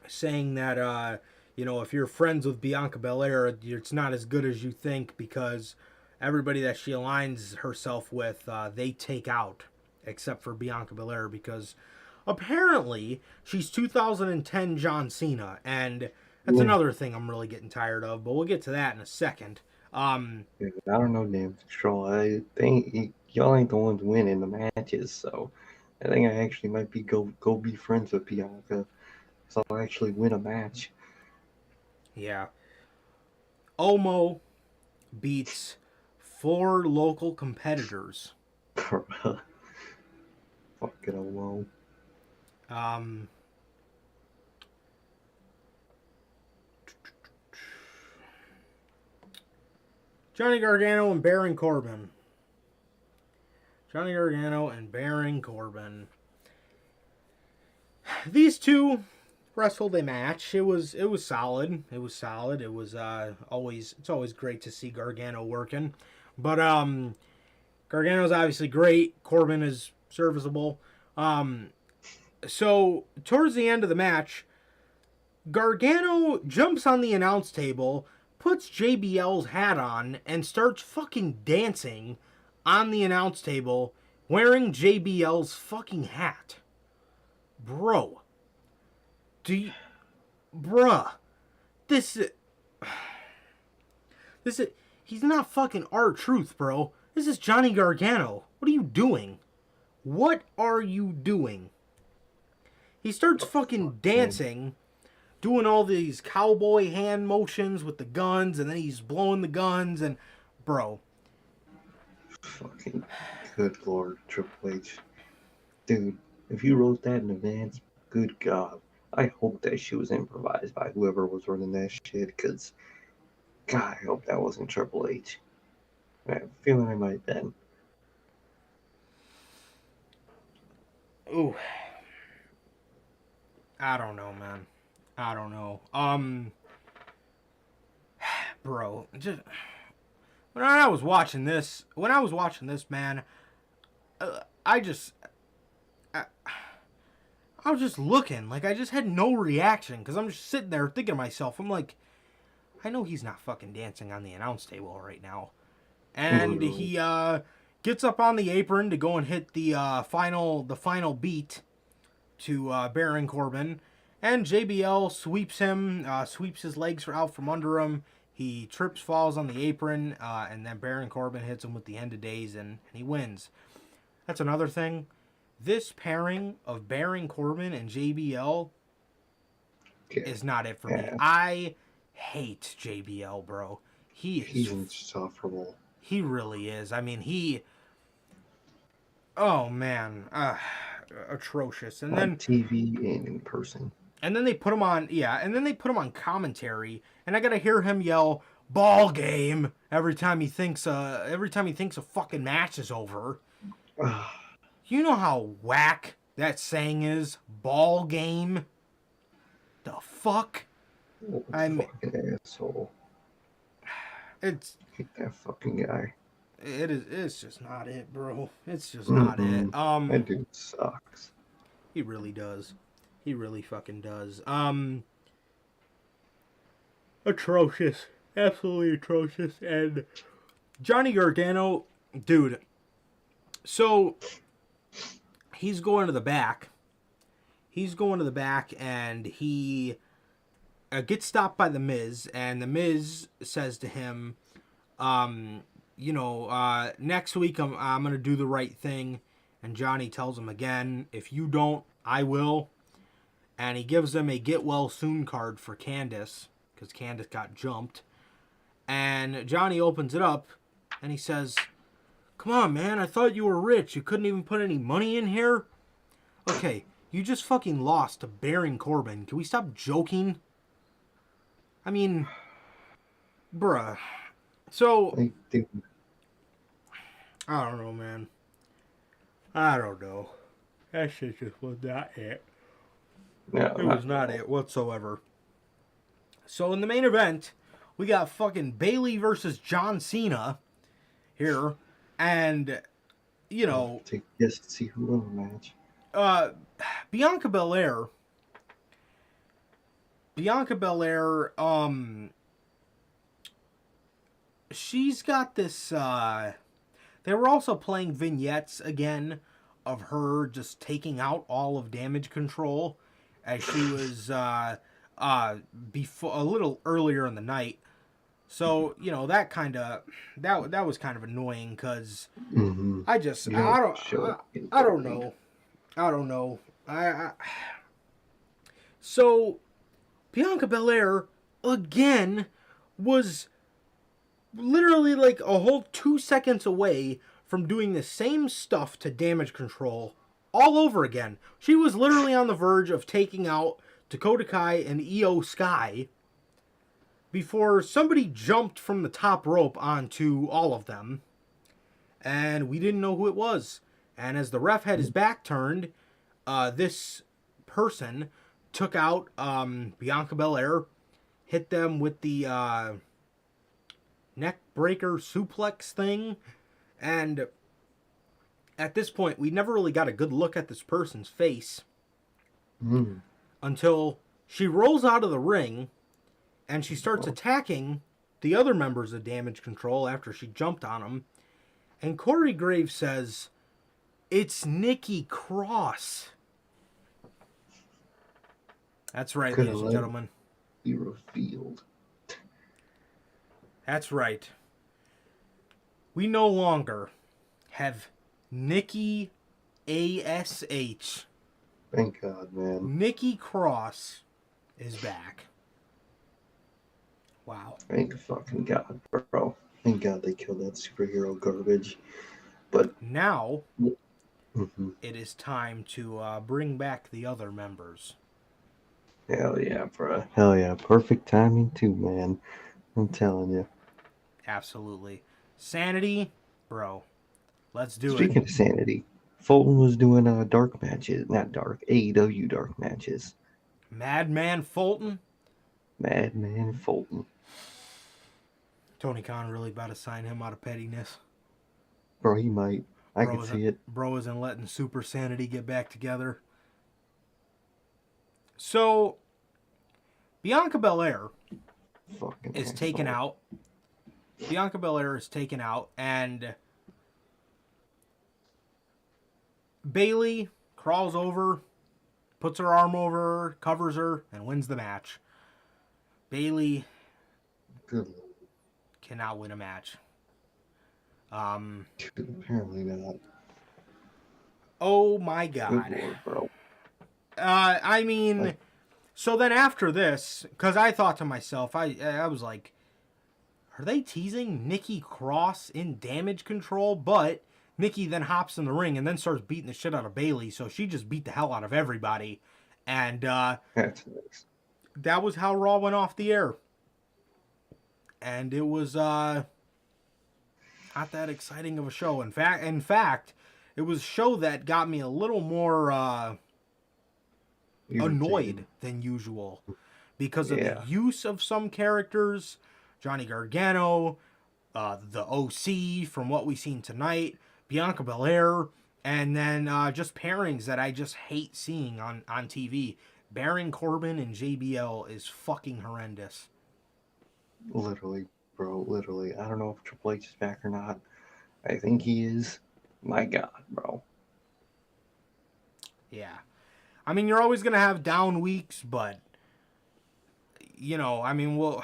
B: Saying that if you're friends with Bianca Belair, it's not as good as you think, because everybody that she aligns herself with, they take out, except for Bianca Belair, because apparently she's 2010 John Cena, and that's another thing I'm really getting tired of, but we'll get to that in a second.
C: I don't know Damage Control. I think y'all ain't the ones winning the matches, so I think I actually might be go be friends with Bianca, so I'll actually win a match.
B: Yeah. Omo beats 4 local competitors.
C: Fucking alone.
B: Johnny Gargano and Baron Corbin. Johnny Gargano and Baron Corbin. These two wrestled a match. It was solid. It was solid. It was always great to see Gargano working. But Gargano's obviously great. Corbin is serviceable. So towards the end of the match, Gargano jumps on the announce table, puts JBL's hat on, and starts fucking dancing on the announce table wearing JBL's fucking hat. Bro. Bruh. This is, he's not fucking R-Truth, bro. This is Johnny Gargano. What are you doing? What are you doing? He starts fucking dancing, doing all these cowboy hand motions with the guns, and then he's blowing the guns, and bro.
C: Fucking good Lord, Triple H. Dude, if you wrote that in advance, good God. I hope that shit was improvised by whoever was running that shit, because, God, I hope that wasn't Triple H. I have a feeling it might have been.
B: Ooh. I don't know, man. I don't know. Bro, just when I was watching this, man, I was just looking, like I just had no reaction, because I'm just sitting there thinking to myself, I'm like, I know he's not fucking dancing on the announce table right now. And he gets up on the apron to go and hit the final beat to Baron Corbin, and JBL sweeps him, sweeps his legs out from under him. He trips, falls on the apron, and then Baron Corbin hits him with the end of days, and he wins. That's another thing. This pairing of Baron Corbin and JBL is not it for me. I hate JBL, bro.
C: He's insufferable.
B: He really is. I mean, oh man, atrocious. And
C: On
B: then
C: TV and in person.
B: they put him on, and then they put him on commentary, and I gotta hear him yell "ball game" every time he thinks a fucking match is over. You know how whack that saying is? Ball game. The fuck?
C: Fucking asshole.
B: It's
C: Hate that fucking guy.
B: it's just not it, bro. It's just not it.
C: That dude sucks.
B: He really does. He really fucking does. Atrocious. Absolutely atrocious. And Johnny Gargano, dude. So he's going to the back. And he gets stopped by The Miz, and The Miz says to him, next week I'm going to do the right thing. And Johnny tells him again, if you don't, I will. And he gives him a get well soon card for Candice, because Candice got jumped. And Johnny opens it up, and he says, come on, man, I thought you were rich. You couldn't even put any money in here? Okay, you just fucking lost to Baron Corbin. Can we stop joking? I mean, bruh. So, I don't know, man. I don't know. That shit just was not it.
C: No,
B: it was not it whatsoever. So in the main event, we got fucking Bayley versus John Cena here. And,
C: Take this to see who won the match.
B: Bianca Belair, she's got this, they were also playing vignettes again of her just taking out all of Damage Control as she was, before, a little earlier in the night. So, that was kind of annoying because I don't know. So Bianca Belair again was literally like a whole 2 seconds away from doing the same stuff to Damage Control all over again. She was literally on the verge of taking out Dakota Kai and Io Sky before somebody jumped from the top rope onto all of them. And we didn't know who it was. And as the ref had his back turned, this person took out Bianca Belair, hit them with the neck breaker suplex thing. And at this point, we never really got a good look at this person's face until she rolls out of the ring and she starts attacking the other members of Damage Control after she jumped on them. And Corey Graves says, "It's Nikki Cross." That's right, ladies and gentlemen.
C: Be revealed.
B: That's right. We no longer have Nikki ASH.
C: Thank God, man.
B: Nikki Cross is back. Wow.
C: Thank fucking God, bro. Thank God they killed that superhero garbage. But
B: now, it is time to bring back the other members.
C: Hell yeah, bro. Hell yeah. Perfect timing, too, man. I'm telling you.
B: Absolutely. Sanity, bro. Let's do it.
C: Speaking of Sanity, Fulton was doing dark matches. Not dark, AEW dark matches.
B: Madman Fulton?
C: Madman Fulton.
B: Tony Khan really about to sign him out of pettiness.
C: Bro, he might. I can see it.
B: Bro isn't letting Super Sanity get back together. So, Bianca Belair is taken out. Bianca Belair is taken out, and Bayley crawls over, puts her arm over her, covers her, and wins the match. Bayley cannot win a match.
C: Apparently not.
B: Oh my God.
C: Good Lord, bro.
B: I mean, so then after this, because I thought to myself, I was like, are they teasing Nikki Cross in Damage Control? But Nikki then hops in the ring and then starts beating the shit out of Bayley, so she just beat the hell out of everybody. And
C: That's nice.
B: that was how Raw went off the air. And it was not that exciting of a show. In fact, it was a show that got me a little more annoyed than usual because of the use of some characters. Johnny Gargano, the OC from what we've seen tonight, Bianca Belair, and then just pairings that I just hate seeing on TV. Baron Corbin and JBL is fucking horrendous.
C: Literally, bro, literally. I don't know if Triple H is back or not. I think he is. My God, bro.
B: Yeah. I mean, you're always going to have down weeks, but, you know, I mean, we'll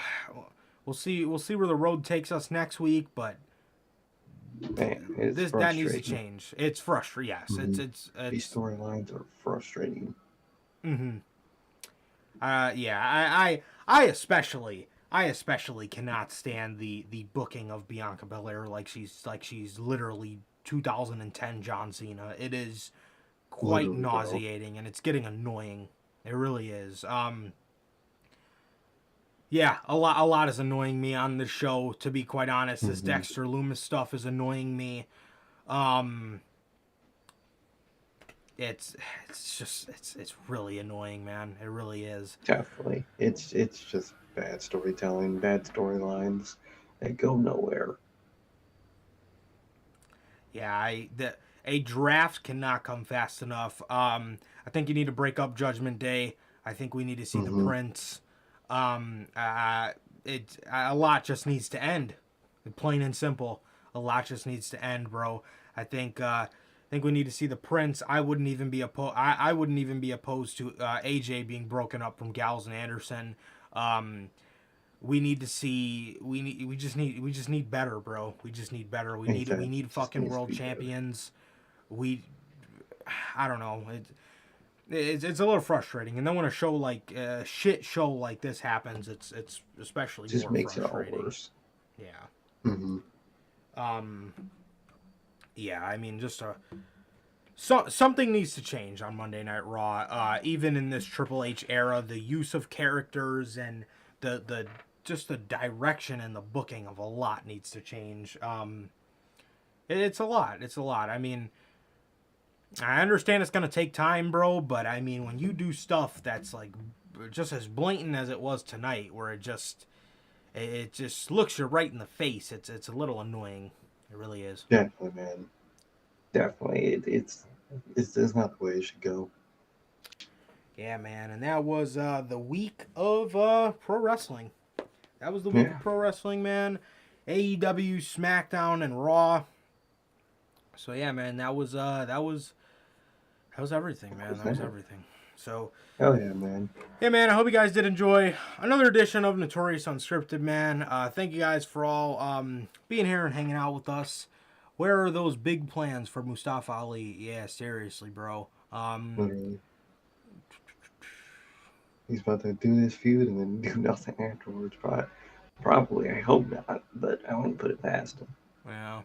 B: see where the road takes us next week, but
C: Man,
B: that needs to change. It's frustrating. Yes,
C: mm-hmm.
B: it's
C: these storylines are frustrating.
B: Mm-hmm. Yeah, I especially cannot stand the booking of Bianca Belair like she's literally 2010 John Cena. It is quite literally, nauseating, and it's getting annoying. It really is. Yeah, a lot is annoying me on this show, to be quite honest. This Dexter Lumis stuff is annoying me. It's really annoying, man. It really is.
C: Definitely. It's just bad storytelling, bad storylines that go nowhere.
B: Yeah, a draft cannot come fast enough. I think you need to break up Judgment Day. I think we need to see the Prince. A lot just needs to end. Plain and simple. A lot just needs to end, bro. I think we need to see the Prince. I wouldn't even be opposed to AJ being broken up from Gallows and Anderson. We need to see. We just need better, bro. We just need better. We need fucking world champions. I don't know. It's a little frustrating, and then when a show like shit show like this happens, it's especially
C: just
B: more
C: makes
B: frustrating.
C: It all worse.
B: Yeah. Yeah. I mean, just something needs to change on Monday Night Raw. Even in this Triple H era, the use of characters and the direction and the booking of a lot needs to change. It's a lot. It's a lot. I mean, I understand it's going to take time, bro, but I mean, when you do stuff that's like just as blatant as it was tonight, where it just looks you right in the face, it's a little annoying. It really is.
C: Definitely, man. Definitely. It's not the way it should go.
B: Yeah, man. And that was the week of pro wrestling. That was the week of pro wrestling, man. AEW, SmackDown, and Raw. So yeah, man, that was everything, man. That was everything. So
C: hell yeah, man.
B: Yeah, man, I hope you guys did enjoy another edition of Notorious Unscripted, man. Thank you guys for all being here and hanging out with us. Where are those big plans for Mustafa Ali? Yeah, seriously, bro.
C: Literally. He's about to do this feud and then do nothing afterwards. Probably. I hope not, but I wouldn't put it past him.
B: Yeah.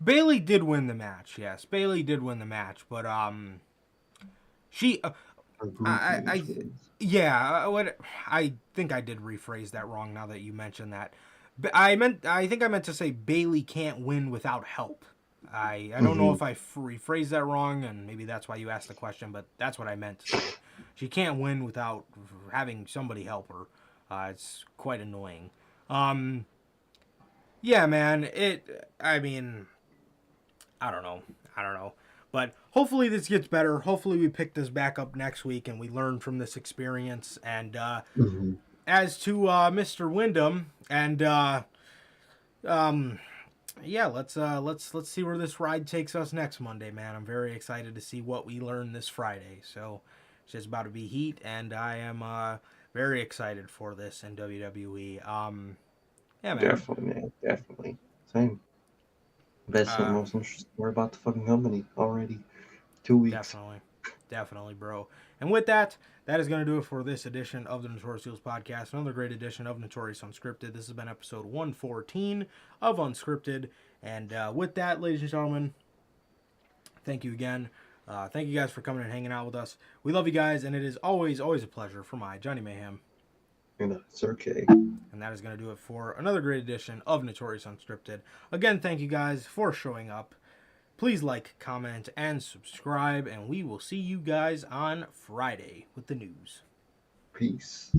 B: Bayley did win the match. Yes, Bayley did win the match, but she I think I did rephrase that wrong now that you mentioned that. I think I meant to say Bayley can't win without help. I don't know if I rephrased that wrong, and maybe that's why you asked the question, but that's what I meant to say. She can't win without having somebody help her. It's quite annoying. Yeah, man, I mean, I don't know. But hopefully this gets better. Hopefully we pick this back up next week and we learn from this experience. And as to Mr. Wyndham, and yeah, let's see where this ride takes us next Monday, man. I'm very excited to see what we learn this Friday. So it's just about to be heat, and I am very excited for this in WWE. Yeah, man.
C: Definitely, man. Definitely. Same. Best and most interesting. We're about the fucking company already. 2 weeks.
B: Definitely, bro. And with that, that is going to do it for this edition of the Notorious Heels podcast. Another great edition of Notorious Unscripted. This has been episode 114 of Unscripted. And with that, ladies and gentlemen, thank you again. Thank you guys for coming and hanging out with us. We love you guys, and it is always, always a pleasure for my Johnny Mayhem.
C: And it's okay.
B: And that is going to do it for another great edition of Notorious Unscripted. Again, thank you guys for showing up. Please like, comment, and subscribe, and we will see you guys on Friday with the news.
C: Peace.